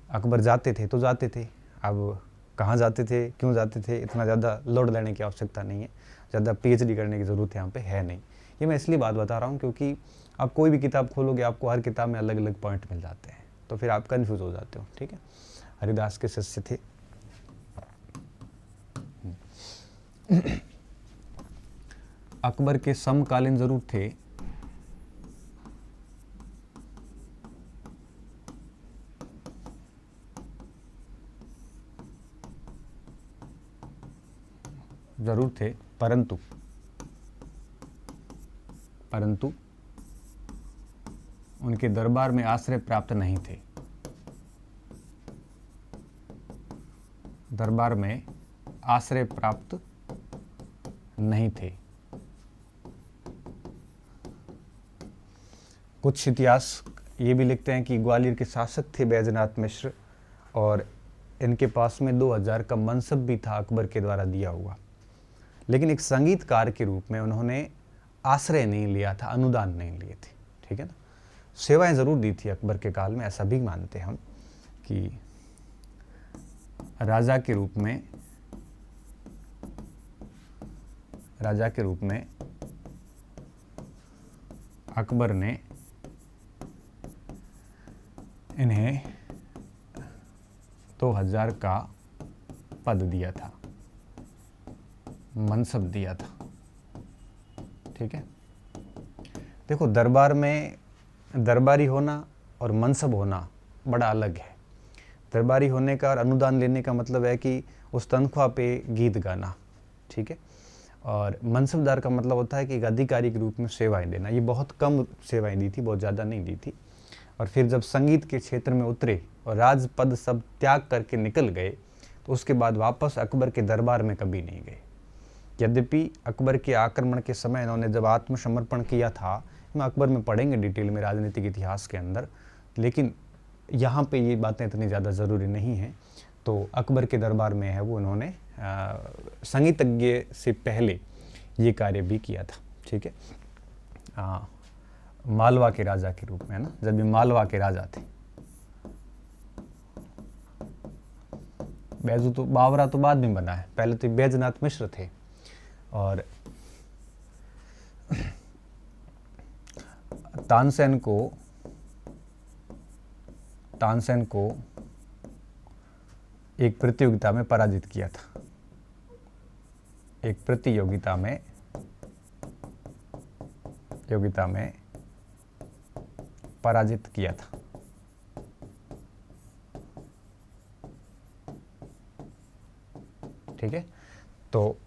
A: अकबर जाते थे तो जाते थे, अब कहाँ जाते थे, क्यों जाते थे, इतना ज़्यादा लोड लेने की आवश्यकता नहीं है, ज़्यादा PhD करने की ज़रूरत यहाँ पे है नहीं। ये मैं इसलिए बात बता रहा हूँ क्योंकि आप कोई भी किताब खोलोगे आपको हर किताब में अलग अलग पॉइंट मिल जाते हैं, तो फिर आप कंफ्यूज हो जाते हो। ठीक है, हरिदास के शिष्य थे। अकबर के समकालीन ज़रूर थे, जरूर थे, परंतु उनके दरबार में आश्रय प्राप्त नहीं थे। दरबार में आश्रय प्राप्त नहीं थे। कुछ इतिहास ये भी लिखते हैं कि ग्वालियर के शासक थे बैजनाथ मिश्र, और इनके पास में 2000 का मनसब भी था अकबर के द्वारा दिया हुआ, लेकिन एक संगीतकार के रूप में उन्होंने आश्रय नहीं लिया था, अनुदान नहीं लिए थे। ठीक है ना। सेवाएं जरूर दी थी अकबर के काल में, ऐसा भी मानते हम कि राजा के रूप में अकबर ने इन्हें 2000 का पद दिया था, मनसब दिया था। ठीक है। देखो, दरबार में दरबारी होना और मनसब होना बड़ा अलग है। दरबारी होने का और अनुदान लेने का मतलब है कि उस तनख्वाह पे गीत गाना। ठीक है। और मनसबदार का मतलब होता है कि एक अधिकारी के रूप में सेवाएं देना। ये बहुत कम सेवाएं दी थी, बहुत ज़्यादा नहीं दी थी। और फिर जब संगीत के क्षेत्र में उतरे और राज पद सब त्याग करके निकल गए, तो उसके बाद वापस अकबर के दरबार में कभी नहीं गए। यद्यपि अकबर के आक्रमण के समय इन्होंने जब आत्मसमर्पण किया था, हम अकबर में पढ़ेंगे डिटेल में राजनीतिक इतिहास के अंदर, लेकिन यहाँ पे ये बातें इतनी ज़्यादा ज़रूरी नहीं हैं। तो अकबर के दरबार में है वो उन्होंने संगीतज्ञ से पहले ये कार्य भी किया था। ठीक है। मालवा के राजा के रूप में, है ना, जब ये मालवा के राजा थे। बैजू तो बावरा तो बाद में बना है, पहले तो बैजनाथ मिश्र थे। और तानसेन को एक प्रतियोगिता में पराजित किया था। एक प्रतियोगिता में पराजित किया था। ठीक है। तो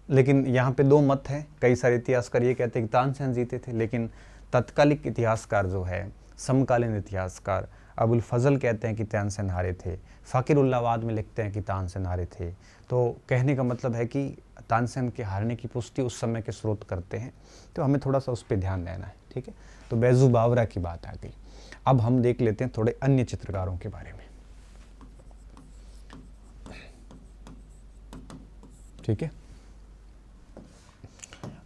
A: लेकिन यहाँ पे दो मत हैं। कई सारे इतिहासकार ये कहते हैं कि तानसेन जीते थे, लेकिन तत्कालिक इतिहासकार जो है, समकालीन इतिहासकार अबुल फजल कहते हैं कि तानसेन हारे थे। फ़कीरुल्लाह में लिखते हैं कि तानसेन हारे थे। तो कहने का मतलब है कि तानसेन के हारने की पुष्टि उस समय के स्रोत करते हैं, तो हमें थोड़ा सा उस पर ध्यान देना है। ठीक है। तो बैजू बावरा की बात आ गई। अब हम देख लेते हैं थोड़े अन्य चित्रकारों के बारे में। ठीक है।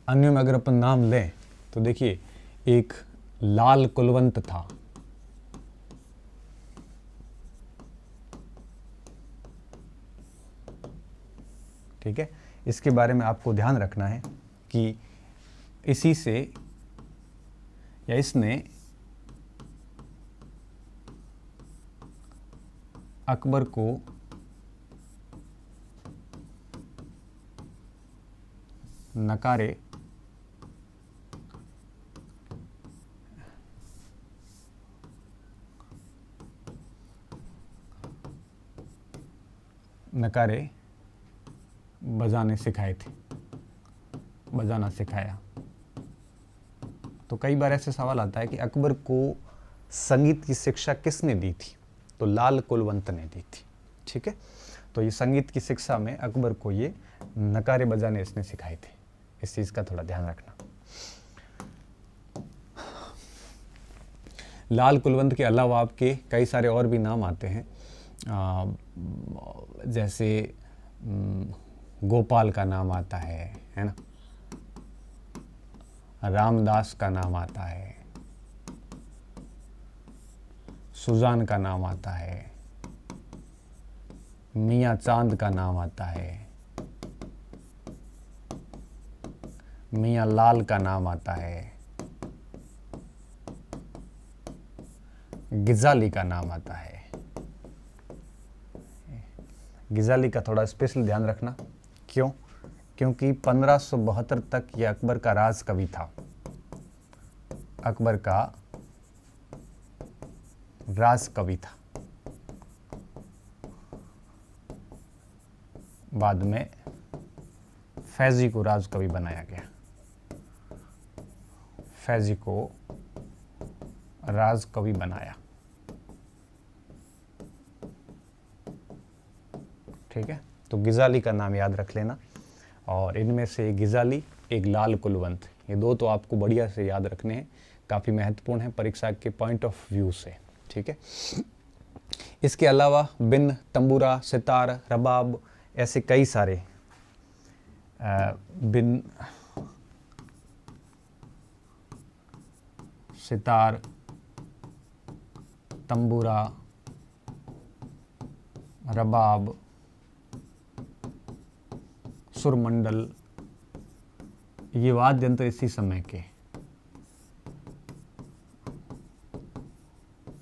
A: अन्य में अगर अपन नाम लें तो देखिए, एक लाल कुलवंत था। ठीक है। इसके बारे में आपको ध्यान रखना है कि इसी से या इसने अकबर को नकारे बजाने सिखाए थे, बजाना सिखाया। तो कई बार ऐसे सवाल आता है कि अकबर को संगीत की शिक्षा किसने दी थी? तो लाल कुलवंत ने दी थी। ठीक है। तो ये संगीत की शिक्षा में अकबर को ये नकारे बजाने इसने सिखाए थे। इस चीज़ का थोड़ा ध्यान रखना। लाल कुलवंत के अलावा आपके कई सारे और भी नाम आते हैं, जैसे गोपाल का नाम आता है ना, रामदास का नाम आता है, सुजान का नाम आता है, मियाँ चांद का नाम आता है, मियाँ लाल का नाम आता है, गिजाली का नाम आता है। गिजाली का थोड़ा स्पेशल ध्यान रखना। क्यों? क्योंकि 1572 तक ये अकबर का राज कवि था। अकबर का राज कवि था। बाद में फैजी को राजकवि बनाया गया, फैजी को राजकवि बनाया। ठीक है, तो गिजाली का नाम याद रख लेना, और इनमें से एक गिजाली, एक लाल कुलवंत, ये दो तो आपको बढ़िया से याद रखने हैं, काफ़ी महत्वपूर्ण है परीक्षा के पॉइंट ऑफ व्यू से। ठीक है, इसके अलावा बिन, तंबूरा, सितार, रबाब, ऐसे कई सारे बिन, सितार, तंबूरा, रबाब, सुरमंडल, ये वाद्य यंत्र इसी समय के,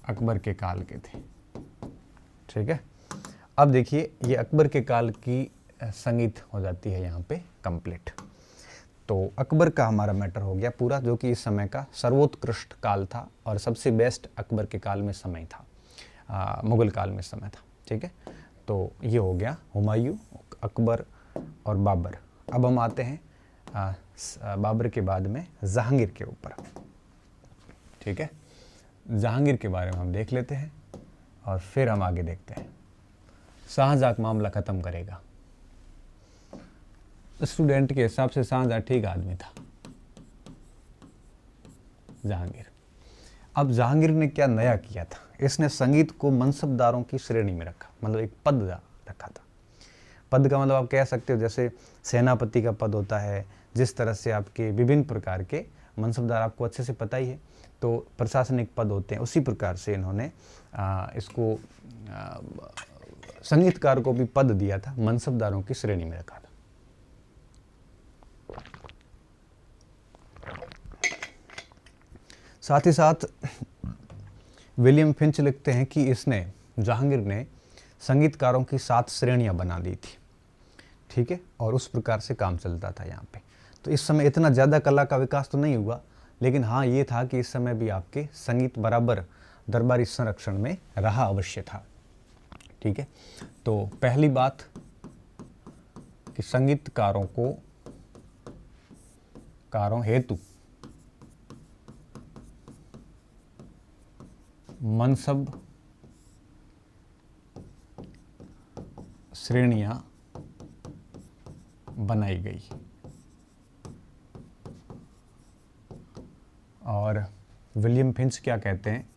A: अकबर के काल के थे। ठीक है, अब देखिए ये अकबर के काल की संगीत हो जाती है यहाँ पे कंप्लीट। तो अकबर का हमारा मैटर हो गया पूरा, जो कि इस समय का सर्वोत्कृष्ट काल था और सबसे बेस्ट अकबर के काल में समय था, मुगल काल में समय था। ठीक है, तो ये हो गया हुमायूं, अकबर और बाबर। अब हम आते हैं बाबर के बाद में जहांगीर के ऊपर। ठीक है, जहांगीर के बारे में हम देख लेते हैं और फिर हम आगे देखते हैं। शाहजहां का मामला खत्म करेगा। स्टूडेंट के हिसाब से शाहजहां ठीक आदमी था, जहांगीर। अब जहांगीर ने क्या नया किया था, इसने संगीत को मनसबदारों की श्रेणी में रखा, मतलब एक पद रखा था। पद का मतलब आप कह सकते हो जैसे सेनापति का पद होता है, जिस तरह से आपके विभिन्न प्रकार के मनसबदार आपको अच्छे से पता ही है, तो प्रशासनिक पद होते हैं, उसी प्रकार से इन्होंने इसको संगीतकार को भी पद दिया था, मनसबदारों की श्रेणी में रखा था। साथ ही साथ विलियम फिंच लिखते हैं कि इसने, जहांगीर ने संगीतकारों की 7 श्रेणियां बना दी थी। ठीक है, और उस प्रकार से काम चलता था यहाँ पे। तो इस समय इतना ज़्यादा कला का विकास तो नहीं हुआ, लेकिन हाँ ये था कि इस समय भी आपके संगीत बराबर दरबारी संरक्षण में रहा अवश्य था। ठीक है, तो पहली बात कि संगीतकारों को कारों हेतु मनसब श्रेणियां बनाई गई, और विलियम फिंच क्या कहते हैं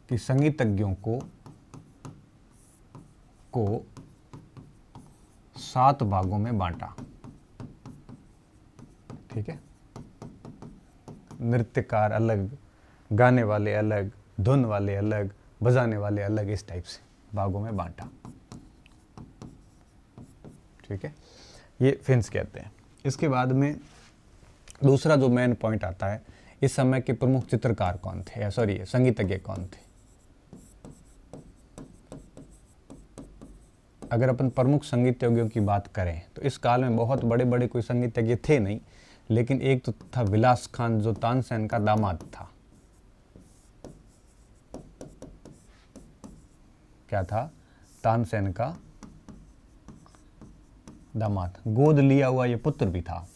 A: कि संगीतज्ञों को 7 भागों में बांटा। ठीक है, नृत्यकार अलग, गाने वाले अलग, धुन वाले अलग, बजाने वाले अलग, इस टाइप से भागों में बांटा। ठीक है, ये फिंच कहते हैं। इसके बाद में दूसरा जो मेन पॉइंट आता है, इस समय के प्रमुख चित्रकार कौन थे, सॉरी संगीतज्ञ कौन थे। अगर अपन प्रमुख संगीतज्ञों की बात करें तो इस काल में बहुत बड़े बड़े कोई संगीतज्ञ थे नहीं, लेकिन एक तो था विलास खान, जो तानसेन का दामाद था। क्या था? तानसेन का दामाद, गोद लिया हुआ ये पुत्र भी था।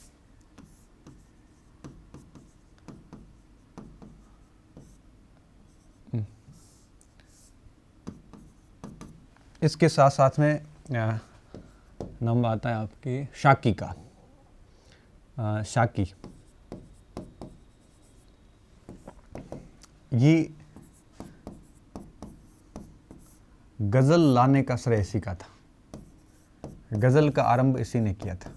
A: इसके साथ साथ में नाम आता है आपके शाकी का। शाकी ये गजल लाने का श्रेय इसी का था, गजल का आरंभ इसी ने किया था,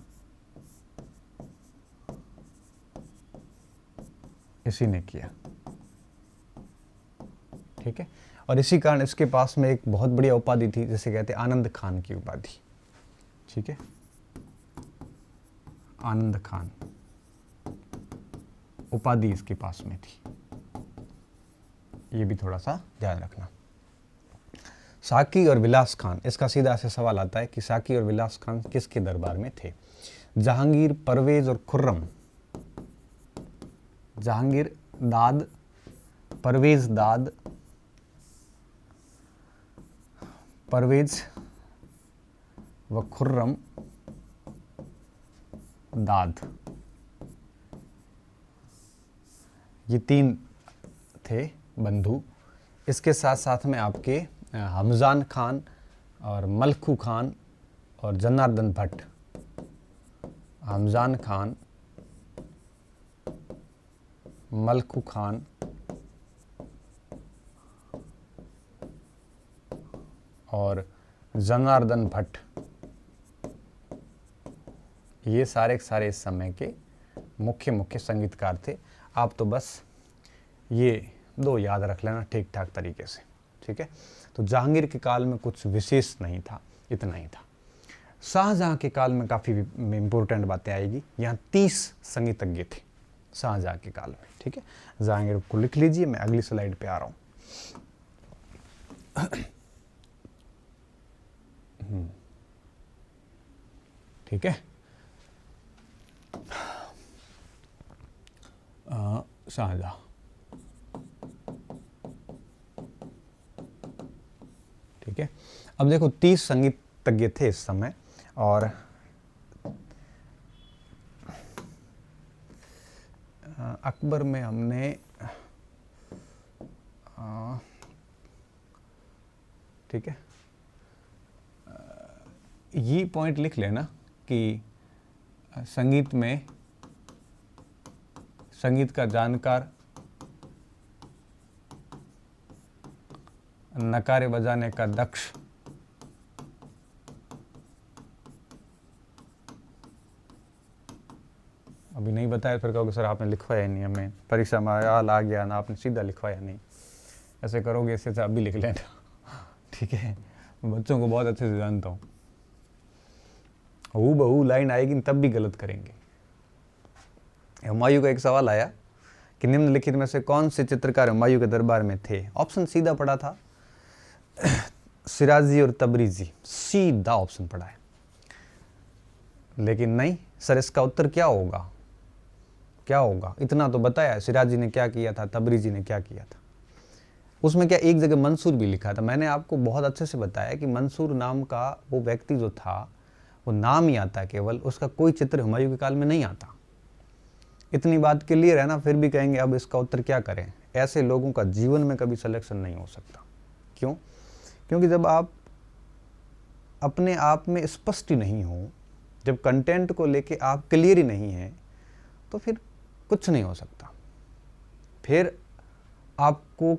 A: इसी ने किया। ठीक है, और इसी कारण इसके पास में एक बहुत बढ़िया उपाधि थी, जिसे कहते हैं आनंद खान की उपाधि। ठीक है, आनंद खान उपाधि इसके पास में थी, ये भी थोड़ा सा ध्यान रखना। साकी और विलास खान, इसका सीधा से सवाल आता है कि साकी और विलास खान किसके दरबार में थे? जहांगीर, परवेज और खुर्रम। जहांगीर दाद, परवेज दाद, परवेज व खुर्रम दाद, ये 3 थे बंधु। इसके साथ साथ में आपके हमजान खान और मलखू खान और जनार्दन भट्ट। हमजान खान, मलखू खान और जनार्दन भट्ट, ये सारे के सारे इस समय के मुख्य संगीतकार थे। आप तो बस ये 2 याद रख लेना ठीक ठाक तरीके से, ठीक है। तो जहांगीर के काल में कुछ विशेष नहीं था, इतना ही था। शाहजहां के काल में काफ़ी इंपॉर्टेंट बातें आएगी। यहाँ 30 संगीतज्ञ थे शाहजहां के काल में, ठीक है। जहांगीर को लिख लीजिए, मैं अगली स्लाइड पे आ रहा हूँ। ठीक है। शाहजहां, ठीक है। अब देखो 30 संगीतज्ञ थे इस समय, और अकबर में हमने ठीक है, ये पॉइंट लिख लेना कि संगीत में संगीत का जानकार, नकारे बजाने का दक्ष, अभी नहीं बताया फिर कहोगे सर आपने लिखवाया नहीं, हमें परीक्षा में आल आ गया ना, आपने सीधा लिखवाया नहीं। ऐसे करोगे इससे अभी लिख लेना, ठीक है। बच्चों को बहुत अच्छे से जानता हूँ, हूबहू लाइन आएगी तब भी गलत करेंगे। हुमायूं का एक सवाल आया कि निम्नलिखित में से कौन से चित्रकार हुमायूं के दरबार में थे। ऑप्शन सीधा पड़ा था, सिराजी और तबरीजी, सीधा ऑप्शन पड़ा है। लेकिन नहीं सर, इसका उत्तर क्या होगा, क्या होगा? इतना तो बताया, सिराजी ने क्या किया था, तबरीजी ने क्या किया था। उसमें क्या एक जगह मंसूर भी लिखा था। मैंने आपको बहुत अच्छे से बताया कि मंसूर नाम का वो व्यक्ति जो था, वो नाम ही आता है केवल, उसका कोई चित्र हुमायूं के काल में नहीं आता। इतनी बात क्लियर है ना, फिर भी कहेंगे अब इसका उत्तर क्या करें। ऐसे लोगों का जीवन में कभी सिलेक्शन नहीं हो सकता। क्यों? क्योंकि जब आप अपने आप में स्पष्ट ही नहीं हो, जब कंटेंट को लेके आप क्लियर ही नहीं हैं, तो फिर कुछ नहीं हो सकता। फिर आपको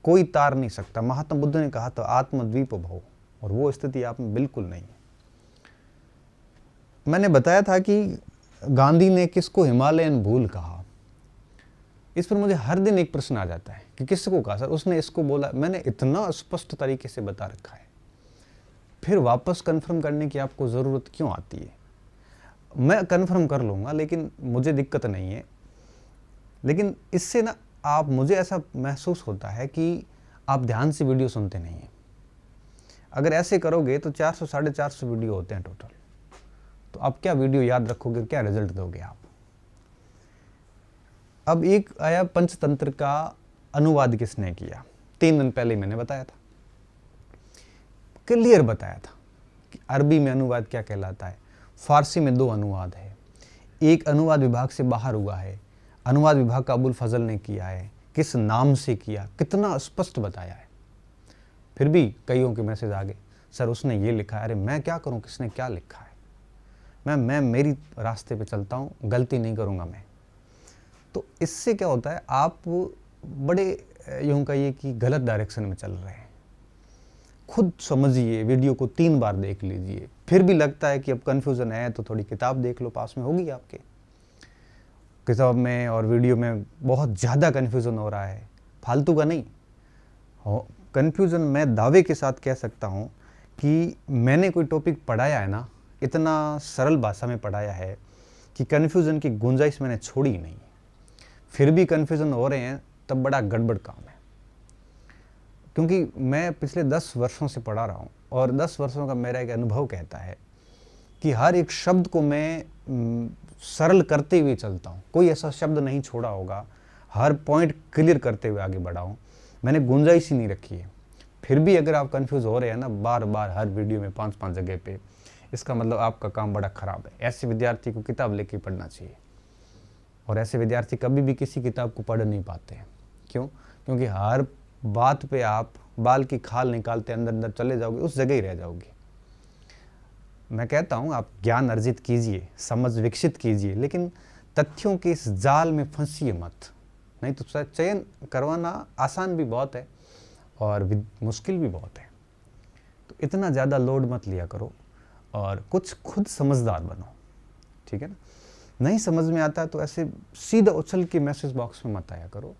A: कोई तार नहीं सकता। महात्मा बुद्ध ने कहा था आत्मद्वीप भव, और वो स्थिति आप में बिल्कुल नहीं है। मैंने बताया था कि गांधी ने किसको हिमालयन भूल कहा। इस पर मुझे हर दिन एक प्रश्न आ जाता है कि किसको कहा सर, उसने इसको बोला। मैंने इतना स्पष्ट तरीके से बता रखा है, फिर वापस कंफर्म करने की आपको ज़रूरत क्यों आती है? मैं कंफर्म कर लूँगा, लेकिन मुझे दिक्कत नहीं है। लेकिन इससे ना आप, मुझे ऐसा महसूस होता है कि आप ध्यान से वीडियो सुनते नहीं हैं। अगर ऐसे करोगे तो 400 450 वीडियो होते हैं टोटल, तो आप क्या वीडियो याद रखोगे, क्या रिजल्ट दोगे आप? अब एक आया पंचतंत्र का अनुवाद किसने किया, 3 दिन पहले मैंने बताया था, क्लियर बताया था कि अरबी में अनुवाद क्या कहलाता है। फारसी में 2 अनुवाद है, एक अनुवाद विभाग से बाहर हुआ है, अनुवाद विभाग का अबुल फजल ने किया है, किस नाम से किया, कितना स्पष्ट बताया है। फिर भी कईयों के मैसेज आ गए, सर उसने ये लिखा है। अरे मैं क्या करूं, किसने क्या लिखा है? मैं मेरी रास्ते पे चलता हूँ, गलती नहीं करूँगा मैं। तो इससे क्या होता है, आप बड़े यूँ कहिए कि गलत डायरेक्शन में चल रहे हैं। खुद समझिए, वीडियो को 3 बार देख लीजिए। फिर भी लगता है कि अब कन्फ्यूज़न है तो थोड़ी किताब देख लो, पास में होगी आपके। किताब में और वीडियो में बहुत ज़्यादा कन्फ्यूज़न हो रहा है, फालतू का नहीं हो। कन्फ्यूज़न मैं दावे के साथ कह सकता हूँ कि मैंने कोई टॉपिक पढ़ाया है ना, इतना सरल भाषा में पढ़ाया है कि कन्फ्यूज़न की गुंजाइश मैंने छोड़ी ही नहीं। फिर भी कन्फ्यूज़न हो रहे हैं, तब बड़ा गड़बड़ काम है। क्योंकि मैं पिछले 10 वर्षों से पढ़ा रहा हूँ, और 10 वर्षों का मेरा एक अनुभव कहता है कि हर एक शब्द को मैं सरल करते हुए चलता हूँ। कोई ऐसा शब्द नहीं छोड़ा होगा, हर पॉइंट क्लियर करते हुए आगे बढ़ा हूँ। मैंने गुंजाइश ही नहीं रखी है। फिर भी अगर आप कंफ्यूज हो रहे हैं ना, बार बार हर वीडियो में 5-5 जगह पे इसका मतलब आपका काम बड़ा खराब है। ऐसे विद्यार्थी को किताब लेके पढ़ना चाहिए, और ऐसे विद्यार्थी कभी भी किसी किताब को पढ़ नहीं पाते हैं। क्यों? क्योंकि हर बात पे आप बाल की खाल निकालते अंदर अंदर चले जाओगे, उस जगह ही रह जाओगे। मैं कहता हूँ आप ज्ञान अर्जित कीजिए, समझ विकसित कीजिए, लेकिन तथ्यों के इस जाल में फंसिए मत। नहीं तो चयन करवाना आसान भी बहुत है और मुश्किल भी बहुत है। तो इतना ज़्यादा लोड मत लिया करो और कुछ खुद समझदार बनो, ठीक है ना। नहीं समझ में आता तो ऐसे सीधा उछल के मैसेज बॉक्स में मत आया करो।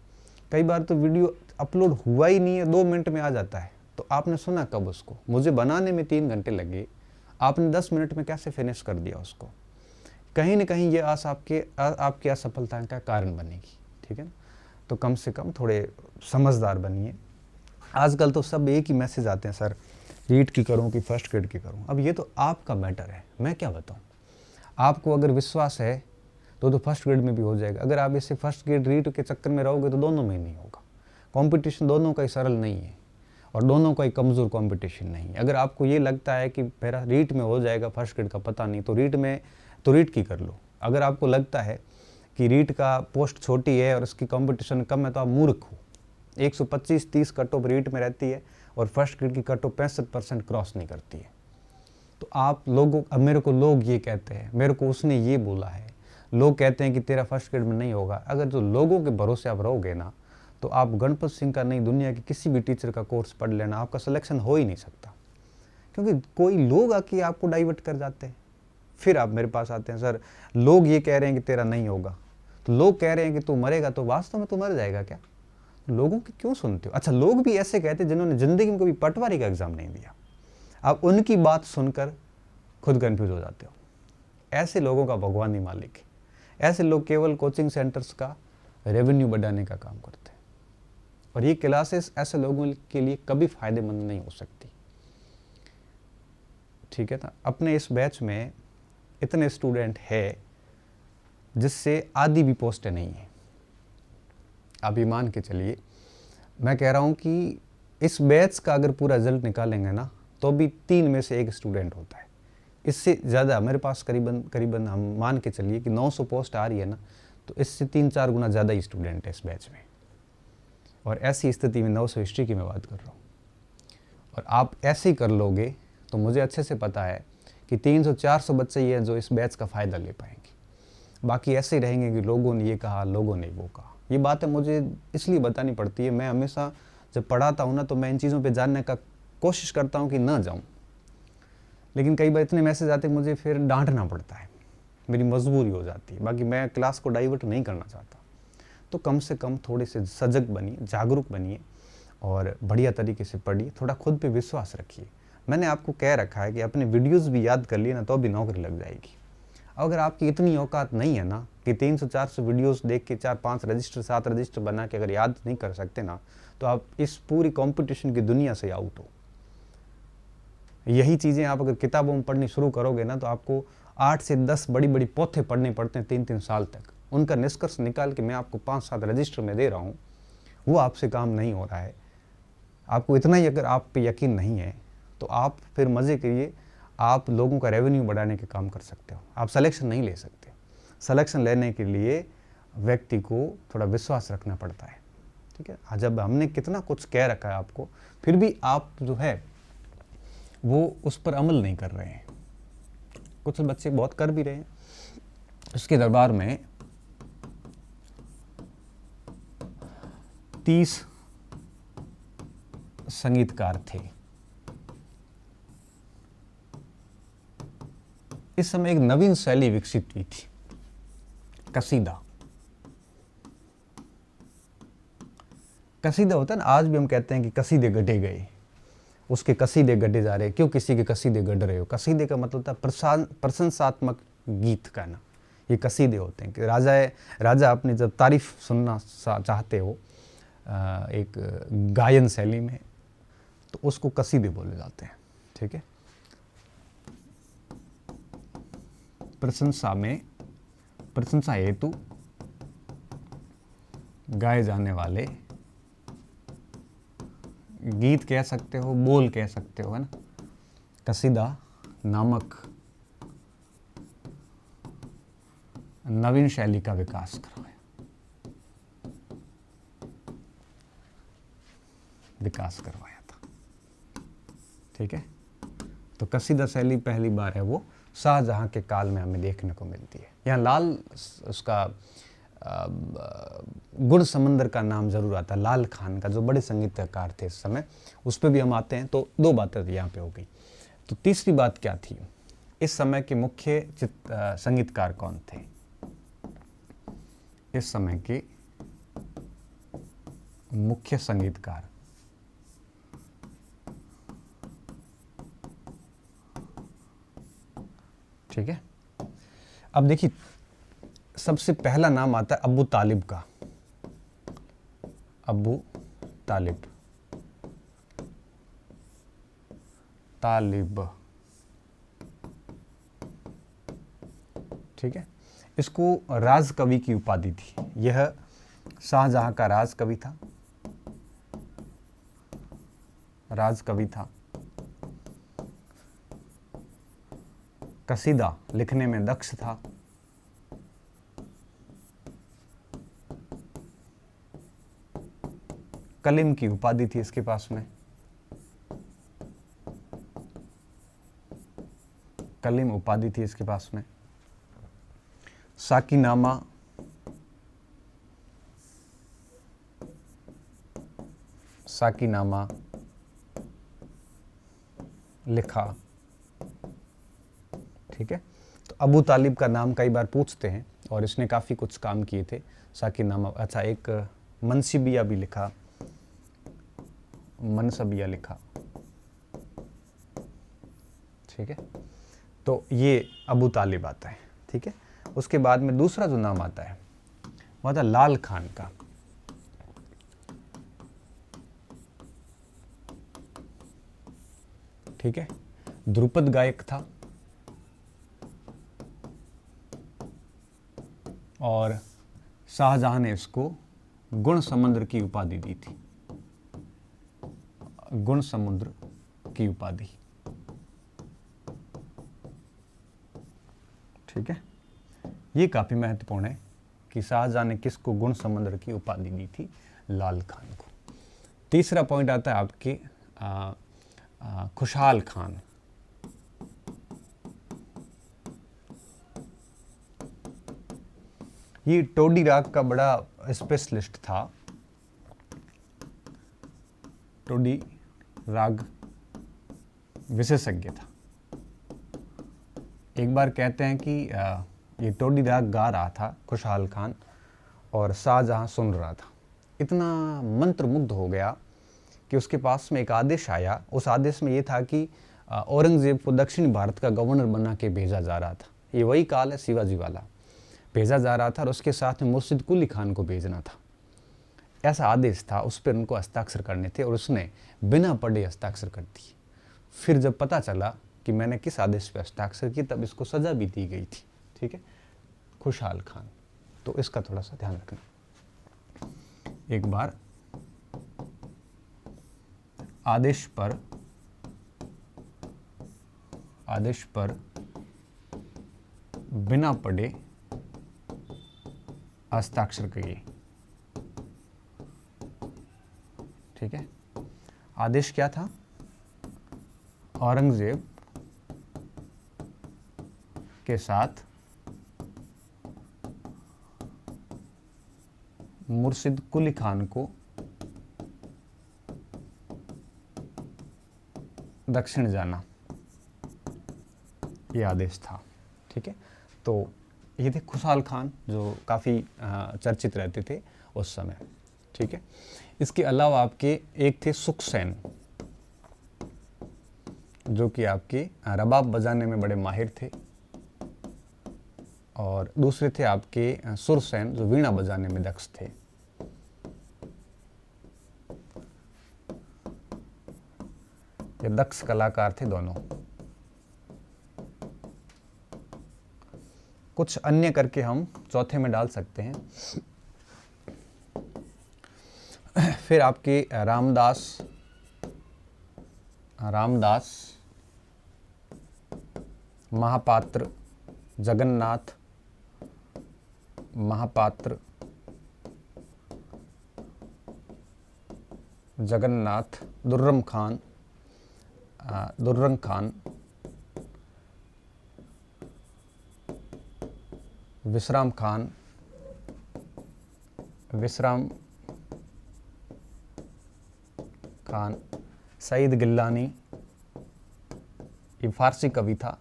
A: कई बार तो वीडियो अपलोड हुआ ही नहीं है, 2 मिनट में आ जाता है, तो आपने सुना कब उसको? मुझे बनाने में 3 घंटे लगे, आपने 10 मिनट में कैसे फिनिश कर दिया उसको? कहीं ना कहीं ये आस आपकी असफलता का कारण बनेगी, ठीक है ना। तो कम से कम थोड़े समझदार बनिए। आजकल तो सब एक ही मैसेज आते हैं, सर रीट की करूं कि फर्स्ट ग्रेड की करूं। अब ये तो आपका मैटर है, मैं क्या बताऊं। आपको अगर विश्वास है तो फर्स्ट ग्रेड में भी हो जाएगा। अगर आप इसे फर्स्ट ग्रेड रीट के चक्कर में रहोगे तो दोनों में नहीं होगा। कंपटीशन दोनों का ही सरल नहीं है और दोनों का ही कमज़ोर कंपटीशन नहीं है। अगर आपको ये लगता है कि मेरा रीट में हो जाएगा, फर्स्ट ग्रेड का पता नहीं, तो रीट की कर लो। अगर आपको लगता है कि रीट का पोस्ट छोटी है और उसकी कंपटीशन कम है तो आप मूर्ख हो। 125-30 कट ऑफ रीट में रहती है और फर्स्ट ग्रेड की कट ऑफ 65% क्रॉस नहीं करती है। तो आप लोगों, अब मेरे को लोग ये कहते हैं, मेरे को उसने ये बोला है, लोग कहते हैं कि तेरा फर्स्ट ग्रेड में नहीं होगा। अगर जो लोगों के भरोसे आप रहोगे ना, तो आप गणपत सिंह का नहीं, दुनिया के किसी भी टीचर का कोर्स पढ़ लेना, आपका सिलेक्शन हो ही नहीं सकता। क्योंकि कोई लोग आके आपको डाइवर्ट कर जाते हैं। फिर आप मेरे पास आते हैं, सर लोग ये कह रहे हैं कि तेरा नहीं होगा, तो लोग कह रहे हैं कि तू मरेगा, तो वास्तव में तू मर जाएगा क्या? लोगों की क्यों सुनते हो? अच्छा, लोग भी ऐसे कहते हैं जिन्होंने जिंदगी में कभी पटवारी का एग्जाम नहीं दिया, आप उनकी बात सुनकर खुद कंफ्यूज हो जाते हो। ऐसे लोगों का भगवान ही मालिक है। ऐसे लोग केवल कोचिंग सेंटर्स का रेवेन्यू बढ़ाने का काम करते हैं, और ये क्लासेस ऐसे लोगों के लिए कभी फायदेमंद नहीं हो सकती, ठीक है ना। अपने इस बैच में इतने स्टूडेंट है जिससे आधी भी पोस्टें नहीं है। आप ये मान के चलिए, मैं कह रहा हूँ कि इस बैच का अगर पूरा रिजल्ट निकालेंगे ना, तो भी 3 में से 1 स्टूडेंट होता है। इससे ज़्यादा मेरे पास करीबन हम मान के चलिए कि 900 पोस्ट आ रही है ना, तो इससे 3-4 गुना ज़्यादा ही स्टूडेंट है इस बैच में। और ऐसी स्थिति में 900 हिस्ट्री की मैं बात कर रहा हूँ, और आप ऐसे ही कर लोगे तो मुझे अच्छे से पता है कि 300-400 बच्चे ही हैं जो इस बैच का फ़ायदा ले पाएंगे। बाकी ऐसे ही रहेंगे कि लोगों ने ये कहा, लोगों ने वो कहा। ये बातें मुझे इसलिए बतानी पड़ती है, मैं हमेशा जब पढ़ाता हूँ ना, तो मैं इन चीज़ों पे जानने का कोशिश करता हूँ कि ना जाऊँ, लेकिन कई बार इतने मैसेज आते हैं मुझे फिर डांटना पड़ता है, मेरी मजबूरी हो जाती है। बाकी मैं क्लास को डाइवर्ट नहीं करना चाहता। तो कम से कम थोड़े से सजग बनिए, जागरूक बनिए और बढ़िया तरीके से पढ़िए, थोड़ा खुद पे विश्वास रखिए। मैंने आपको कह रखा है कि अपने वीडियोस भी याद कर लिए ना, तो भी नौकरी लग जाएगी। अगर आपकी इतनी औकात नहीं है ना कि 300-400 वीडियोस देख के 4-5 रजिस्टर 7 रजिस्टर बना के अगर याद नहीं कर सकते ना, तो आप इस पूरी कंपटीशन की दुनिया से आउट हो। यही चीज़ें आप अगर किताबों में पढ़नी शुरू करोगे ना, तो आपको 8 से 10 बड़ी बड़ी पोथे पढ़ने पड़ते हैं 3-3 साल तक। उनका निष्कर्ष निकाल के मैं आपको 5-7 रजिस्टर में दे रहा हूँ, वो आपसे काम नहीं हो रहा है। आपको इतना ही अगर आप पे यकीन नहीं है, तो आप फिर मज़े करिए, आप लोगों का रेवेन्यू बढ़ाने के काम कर सकते हो। आप सिलेक्शन नहीं ले सकते। सिलेक्शन लेने के लिए व्यक्ति को थोड़ा विश्वास रखना पड़ता है, ठीक है। जब हमने कितना कुछ कह रखा है आपको, फिर भी आप जो है वो उस पर अमल नहीं कर रहे हैं। कुछ बच्चे बहुत कर भी रहे हैं। उसके दरबार में 30 संगीतकार थे। इस समय एक नवीन शैली विकसित हुई थी, कसीदा। कसीदा होता है ना, आज भी हम कहते हैं कि कसीदे गढ़े गए, उसके कसीदे गढ़े जा रहे। क्यों किसी के कसीदे गढ़ रहे हो? कसीदे का मतलब था प्रशंसात्मक गीत का ना, ये कसीदे होते हैं कि राजा अपनी जब तारीफ सुनना चाहते हो एक गायन शैली में, तो उसको कसीदे बोले जाते हैं, ठीक है। प्रशंसा हेतु गाए जाने वाले गीत कह सकते हो, बोल कह सकते हो, है ना। कसीदा नामक नवीन शैली का विकास करवाया, विकास करवाया था। ठीक है, तो कसीदा शैली पहली बार है वो शाहजहां के काल में हमें देखने को मिलती है। यहाँ लाल उसका गुण समंदर का नाम जरूर आता है, लाल खान का, जो बड़े संगीतकार थे इस समय, उस पर भी हम आते हैं। तो दो बातें यहाँ पे हो गई। तो तीसरी बात क्या थी, इस समय के मुख्य संगीतकार कौन थे? इस समय के मुख्य संगीतकार, ठीक है। अब देखिए, सबसे पहला नाम आता है अबू तालिब का, अबू तालिब, तालिब, ठीक है। इसको राज कवि की उपाधि थी। यह शाहजहां का राज कवि था, राज कवि था। कसीदा लिखने में दक्ष था। कलीम की उपाधि थी इसके पास में, कलीम उपाधि थी इसके पास में। साकीनामा, साकीनामा लिखा। ठीक है, तो अबू तालिब का नाम कई बार पूछते हैं और इसने काफ़ी कुछ काम किए थे। साकीनामा, अच्छा, एक मनसिबिया भी लिखा, मनसबिया लिखा। ठीक है, तो ये अबू तालिब आता है। ठीक है, उसके बाद में दूसरा जो नाम आता है वो था लाल खान का। ठीक है, ध्रुपद गायक था और शाहजहां ने इसको गुण समुद्र की उपाधि दी थी, गुण समुद्र की उपाधि। ठीक है, ये काफी महत्वपूर्ण है कि शाहजहां ने किसको गुण समुद्र की उपाधि दी थी? लाल खान को। तीसरा पॉइंट आता है आपके खुशहाल खान। ये टोडी राग का बड़ा स्पेशलिस्ट था, टोडी राग विशेषज्ञ था। एक बार कहते हैं कि ये टोडी राग गा रहा था खुशहाल खान और शाहजहां सुन रहा था। इतना मंत्रमुग्ध हो गया कि उसके पास में एक आदेश आया। उस आदेश में ये था कि औरंगजेब को दक्षिण भारत का गवर्नर बना के भेजा जा रहा था। ये वही काल है शिवाजी वाला। भेजा जा रहा था और उसके साथ में मुर्शिद कुली खान को भेजना था, ऐसा आदेश था। उस पर उनको हस्ताक्षर करने थे और उसने बिना पढ़े हस्ताक्षर कर दिए। फिर जब पता चला कि मैंने किस आदेश पे हस्ताक्षर किए, तब इसको सजा भी दी गई थी। ठीक है, खुशहाल खान, तो इसका थोड़ा सा ध्यान रखना। एक बार आदेश पर बिना पढ़े हस्ताक्षर किए। ठीक है, आदेश क्या था? औरंगजेब के साथ मुर्शिद कुली खान को दक्षिण जाना, ये आदेश था। ठीक है, तो ये थे खुशहाल खान जो काफ़ी चर्चित रहते थे उस समय। ठीक है, इसके अलावा आपके एक थे सुखसेन, जो कि आपके रबाब बजाने में बड़े माहिर थे, और दूसरे थे आपके सुरसेन, जो वीणा बजाने में दक्ष थे। ये दक्ष कलाकार थे दोनों। कुछ अन्य करके हम चौथे में डाल सकते हैं। फिर आपके रामदास, महापात्र, जगन्नाथ, महापात्र जगन्नाथ, दुर्रम खान, विश्राम खान, सईद गिलानी, ये फारसी कवि था,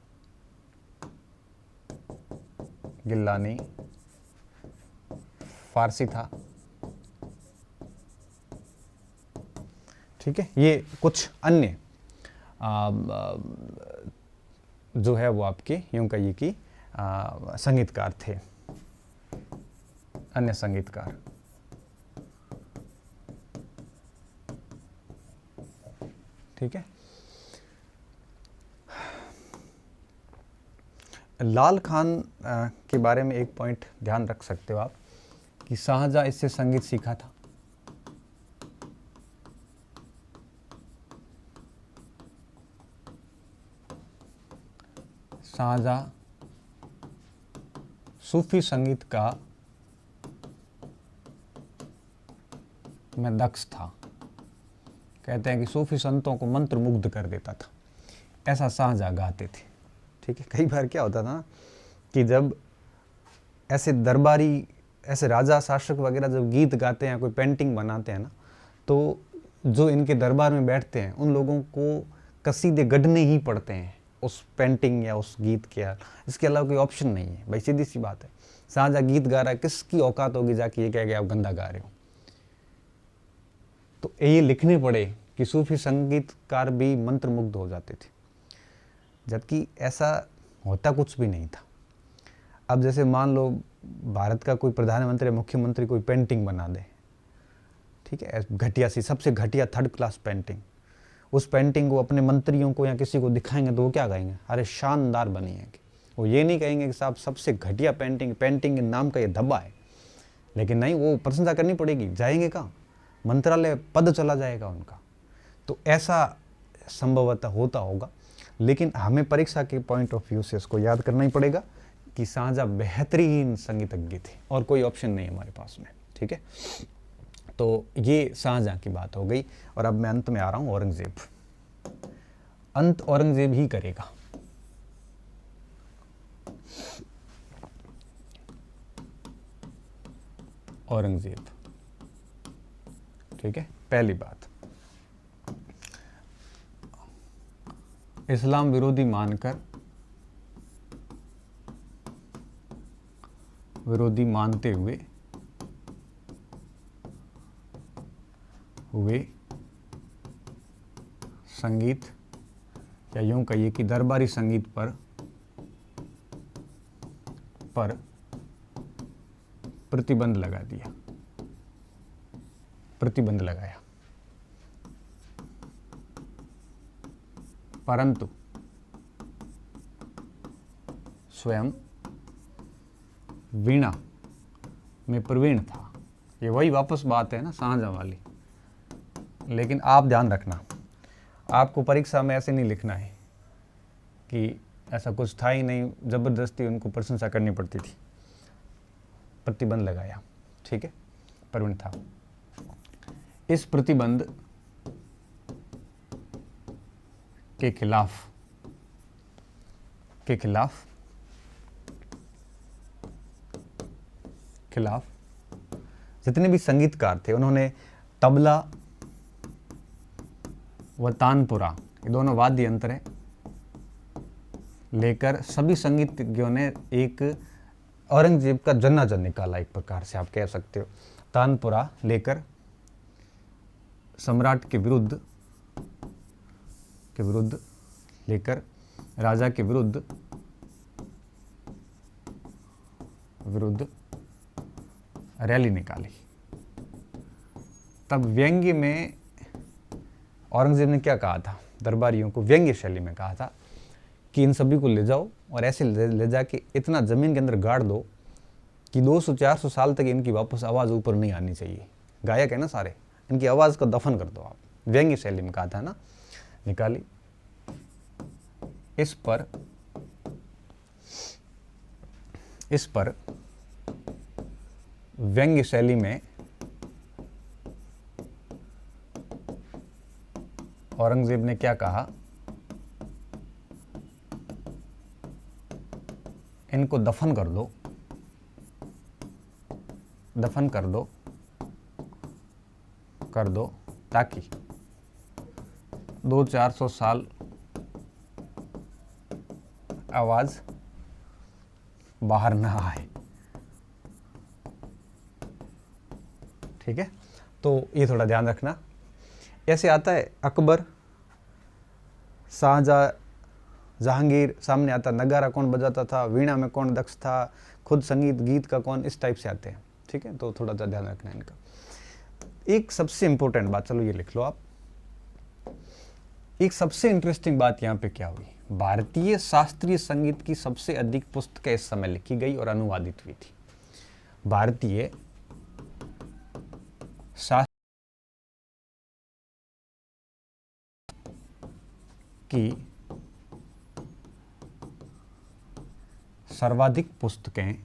A: गिलानी फारसी था। ठीक है, ये कुछ अन्य जो है वो आपके यूं कहिए कि संगीतकार थे, अन्य संगीतकार। ठीक है, लाल खान के बारे में एक पॉइंट ध्यान रख सकते हो आप कि शाहजहां इससे संगीत सीखा था। शाहजहां सूफी संगीत का में दक्ष था। कहते हैं कि सूफी संतों को मंत्र मुग्ध कर देता था, ऐसा शाहजहां गाते थे। ठीक है, कई बार क्या होता था ना कि जब ऐसे दरबारी, ऐसे राजा शासक वगैरह जब गीत गाते हैं, कोई पेंटिंग बनाते हैं ना, तो जो इनके दरबार में बैठते हैं उन लोगों को कसीदे गढ़ने ही पड़ते हैं उस पेंटिंग या उस गीत के, इसके अलावा कोई ऑप्शन नहीं है भाई, सीधी सी बात है। शाहजहां गीत गा रहा है, किसकी औकात होगी जाके ये कह गया आप गंदा गा रहे हो। तो ये लिखने पड़े कि सूफी संगीतकार भी मंत्र मुग्ध हो जाते थे, जबकि ऐसा होता कुछ भी नहीं था। अब जैसे मान लो भारत का कोई प्रधानमंत्री या मुख्यमंत्री कोई पेंटिंग बना दे, ठीक है, घटिया सी, सबसे घटिया थर्ड क्लास पेंटिंग, उस पेंटिंग को अपने मंत्रियों को या किसी को दिखाएंगे तो वो क्या कहेंगे, अरे शानदार बनी है। वो ये नहीं कहेंगे कि साहब सबसे घटिया पेंटिंग, पेंटिंग के नाम का ये धब्बा है। लेकिन नहीं, वो प्रशंसा करनी पड़ेगी। जाएंगे कहाँ, मंत्रालय पद चला जाएगा उनका। तो ऐसा संभवतः होता होगा, लेकिन हमें परीक्षा के पॉइंट ऑफ व्यू से इसको याद करना ही पड़ेगा कि शाहजहां बेहतरीन संगीतज्ञ थे और कोई ऑप्शन नहीं हमारे पास में। ठीक है, तो ये शाहजहां की बात हो गई। और अब मैं अंत में आ रहा हूं, औरंगजेब। अंत औरंगजेब ही करेगा। औरंगजेब, ठीक है, पहली बात, इस्लाम विरोधी मानकर, विरोधी मानते हुए संगीत, या यूं कहिए कि दरबारी संगीत पर प्रतिबंध लगा दिया, प्रतिबंध लगाया। परंतु स्वयं वीणा में प्रवीण था। ये वही वापस बात है ना शाहजहां वाली। लेकिन आप ध्यान रखना, आपको परीक्षा में ऐसे नहीं लिखना है कि ऐसा कुछ था ही नहीं, जबरदस्ती उनको प्रशंसा करनी पड़ती थी। प्रतिबंध लगाया, ठीक है, प्रवीण था। इस प्रतिबंध के खिलाफ जितने भी संगीतकार थे उन्होंने तबला व तानपुरा, ये दोनों वाद्य यंत्र हैं, लेकर सभी संगीतज्ञों ने एक औरंगजेब का जनाजा निकाला, एक प्रकार से आप कह सकते हो। तानपुरा लेकर सम्राट के विरुद्ध लेकर राजा के विरुद्ध रैली निकाली। तब व्यंग्य में औरंगजेब ने क्या कहा था, दरबारियों को व्यंग्य शैली में कहा था कि इन सभी को ले जाओ और ऐसे ले जाके इतना जमीन के अंदर गाड़ दो कि 200-400 साल तक इनकी वापस आवाज़ ऊपर नहीं आनी चाहिए। गायक है ना सारे, इनकी आवाज़ को दफन कर दो आप। व्यंग्य शैली में कहा था ना, निकाली। इस पर व्यंग्य शैली में औरंगजेब ने क्या कहा, इनको दफन कर दो, दफन कर दो ताकि 200-400 साल आवाज बाहर ना आए। ठीक है, तो ये थोड़ा ध्यान रखना। ऐसे आता है अकबर, शाहजहां, जहांगीर, सामने आता नगारा कौन बजाता था, वीणा में कौन दक्ष था, खुद संगीत गीत का कौन, इस टाइप से आते हैं। ठीक है, तो थोड़ा सा ध्यान रखना है इनका। एक सबसे इंपॉर्टेंट बात, चलो ये लिख लो आप, एक सबसे इंटरेस्टिंग बात यहाँ पे क्या हुई, भारतीय शास्त्रीय संगीत की सबसे अधिक पुस्तकें इस समय लिखी गई और अनुवादित हुई थी। भारतीय शास्त्रीय की सर्वाधिक पुस्तकें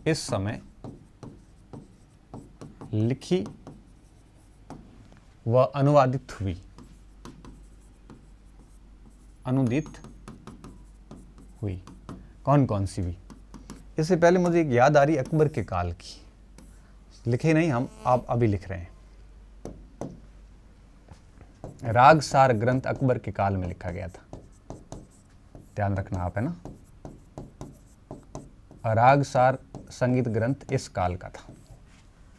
A: इस समय लिखी व अनुवादित हुई, अनुदित हुई। कौन कौन सी हुई? इससे पहले मुझे एक याद आ रही अकबर के काल की, लिखे नहीं हम, आप अभी लिख रहे हैं। रागसार ग्रंथ अकबर के काल में लिखा गया था, ध्यान रखना आप, है ना। रागसार संगीत ग्रंथ इस काल का था।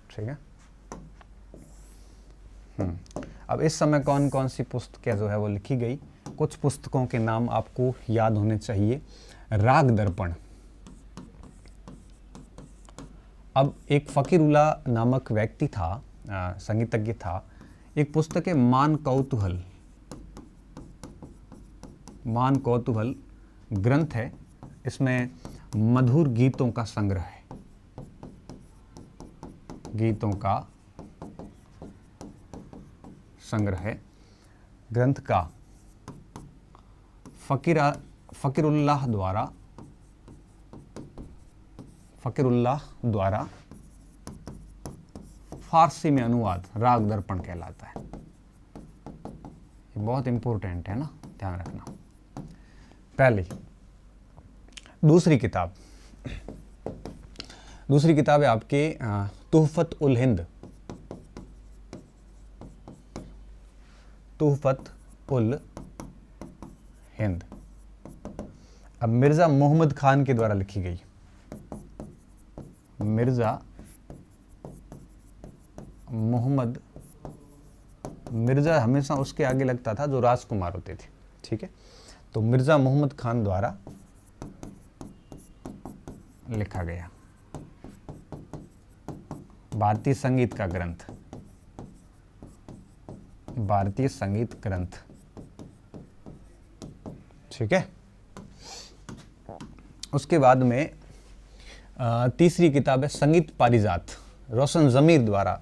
A: ठीक है, अब इस समय कौन कौन सी पुस्तकें जो है वो लिखी गई, कुछ पुस्तकों के नाम आपको याद होने चाहिए। राग दर्पण, अब एक फकीरुल्लाह नामक व्यक्ति था, संगीतज्ञ था, एक पुस्तक है मान कौतूहल, मान कौतूहल ग्रंथ है, इसमें मधुर गीतों का संग्रह है, गीतों का संग्रह है। ग्रंथ का फकीरुल्लाह द्वारा फारसी में अनुवाद राग दर्पण कहलाता है। ये बहुत इंपॉर्टेंट है ना, ध्यान रखना। पहली, दूसरी किताब है आपके तुहफत उल हिंद, तुहफत उल हिंद, अब मिर्जा मोहम्मद खान के द्वारा लिखी गई। मिर्जा मोहम्मद, मिर्जा हमेशा उसके आगे लगता था जो राजकुमार होते थे। ठीक है, तो मिर्जा मोहम्मद खान द्वारा लिखा गया भारतीय संगीत का ग्रंथ, भारतीय संगीत ग्रंथ। ठीक है, उसके बाद में तीसरी किताब है संगीत पारिजात, रोशन जमीर द्वारा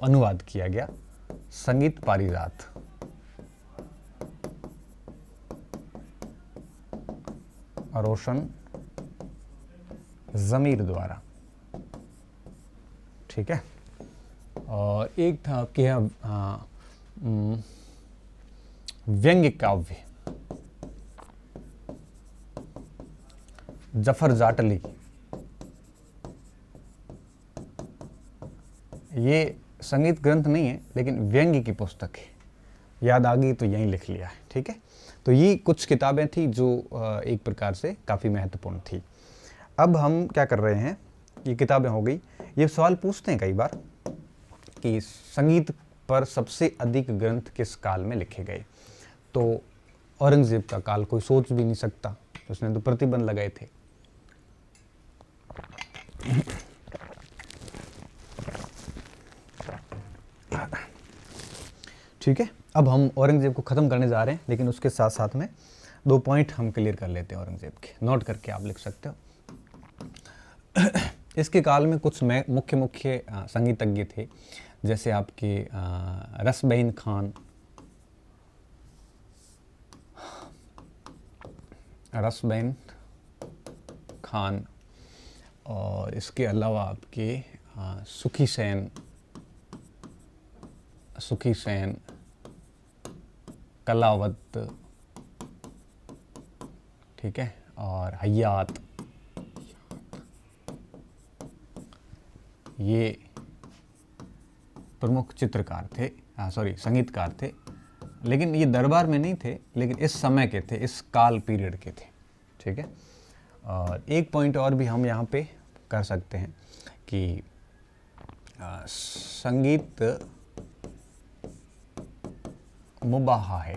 A: अनुवाद किया गया। संगीत पारिजात, रोशन जमीर द्वारा। ठीक है, और एक था आपके यहाँ व्यंग्य काव्य, जफर जाटली, ये संगीत ग्रंथ नहीं है लेकिन व्यंग्य की पुस्तक है, याद आ गई तो यहीं लिख लिया है। ठीक है, तो ये कुछ किताबें थी जो एक प्रकार से काफ़ी महत्वपूर्ण थी। अब हम क्या कर रहे हैं, ये किताबें हो गई। ये सवाल पूछते हैं कई बार कि संगीत पर सबसे अधिक ग्रंथ किस काल में लिखे गए, तो औरंगजेब का काल कोई सोच भी नहीं सकता, उसने तो प्रतिबंध लगाए थे। ठीक है, अब हम औरंगजेब को ख़त्म करने जा रहे हैं, लेकिन उसके साथ साथ में 2 पॉइंट हम क्लियर कर लेते हैं औरंगजेब के, नोट करके आप लिख सकते हो। इसके काल में कुछ मुख्य संगीतज्ञ थे, जैसे आपके रसबेन खान, खान, और इसके अलावा आपके सुखी सेन, कलावत, ठीक है, और हयात, ये प्रमुख चित्रकार थे, संगीतकार थे। लेकिन ये दरबार में नहीं थे, लेकिन इस समय के थे, इस काल पीरियड के थे, ठीक है। और एक पॉइंट और भी हम यहाँ पे कर सकते हैं कि संगीत मुबाह है,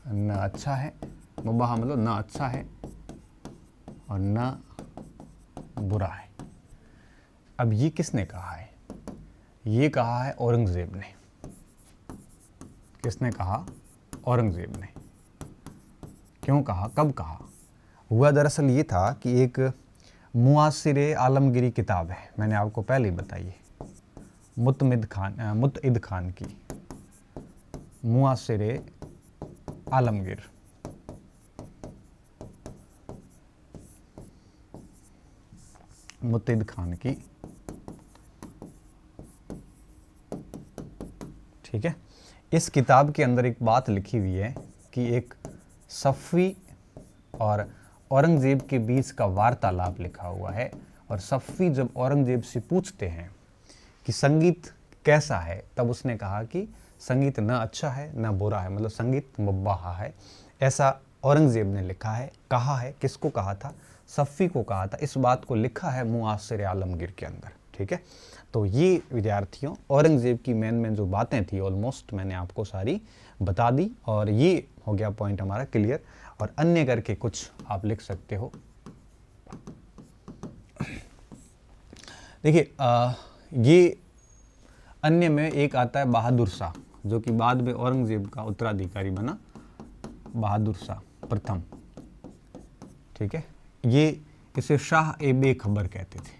A: न अच्छा है, मुबाह मतलब ना अच्छा है और ना बुरा है। अब ये किसने कहा है? ये कहा है औरंगजेब ने। किसने कहा? औरंगजेब ने। क्यों कहा, कब कहा? हुआ दरअसल ये था कि एक मुआसिरे आलमगीरी किताब है, मैंने आपको पहले ही बताई है, मुतइद खान की मुआसिरे आलमगीर। मुतइद खान की, ठीक है। इस किताब के अंदर एक बात लिखी हुई है कि एक सफ़वी और औरंगजेब के बीच का वार्तालाप लिखा हुआ है। और सफ़वी जब औरंगजेब से पूछते हैं कि संगीत कैसा है, तब उसने कहा कि संगीत ना अच्छा है ना बुरा है, मतलब संगीत मुबाह है। ऐसा औरंगजेब ने लिखा है, कहा है। किसको कहा था? सफ़वी को कहा था। इस बात को लिखा है मुआसिर आलमगीर के अंदर, ठीक है। तो ये विद्यार्थियों औरंगजेब की मेन जो बातें थी ऑलमोस्ट मैंने आपको सारी बता दी, और ये हो गया पॉइंट हमारा क्लियर। और अन्य करके कुछ आप लिख सकते हो। देखिए ये अन्य में एक आता है बहादुर शाह, जो कि बाद में औरंगजेब का उत्तराधिकारी बना, बहादुर शाह प्रथम, ठीक है। ये इसे शाह ए बेखबर कहते थे।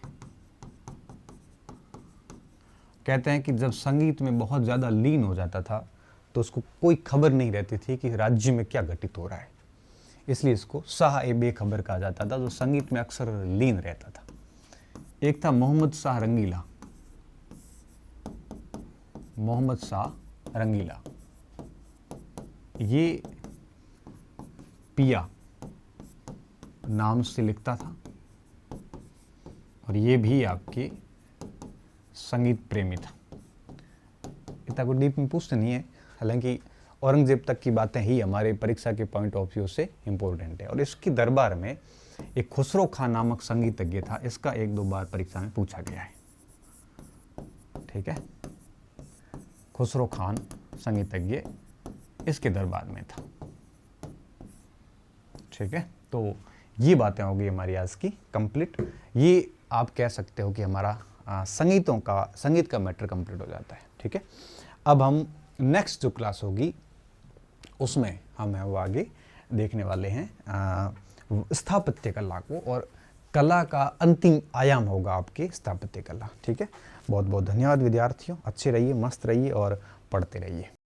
A: कहते हैं कि जब संगीत में बहुत ज़्यादा लीन हो जाता था तो उसको कोई खबर नहीं रहती थी कि राज्य में क्या घटित हो रहा है, इसलिए इसको शाह ए बेखबर कहा जाता था, जो संगीत में अक्सर लीन रहता था। एक था मोहम्मद शाह रंगीला। मोहम्मद शाह रंगीला ये पिया नाम से लिखता था, और ये भी आपके संगीत प्रेमी था। इतना कोई डीप में पूछते नहीं है, हालांकि औरंगजेब तक की बातें ही हमारे परीक्षा के पॉइंट ऑफ व्यू से इम्पोर्टेंट है। और इसकी दरबार में एक खुसरो खान नामक संगीतज्ञ था, इसका एक दो बार परीक्षा में पूछा गया है, ठीक है। खुसरो खान संगीतज्ञ इसके दरबार में था, ठीक है। तो ये बातें हो गई हमारी आज की कंप्लीट। ये आप कह सकते हो कि हमारा संगीत का मैटर कंप्लीट हो जाता है, ठीक है। अब हम नेक्स्ट जो क्लास होगी उसमें हम वो आगे देखने वाले हैं स्थापत्य कला को, और कला का अंतिम आयाम होगा आपके स्थापत्य कला, ठीक है। बहुत बहुत धन्यवाद विद्यार्थियों, अच्छे रहिए, मस्त रहिए और पढ़ते रहिए।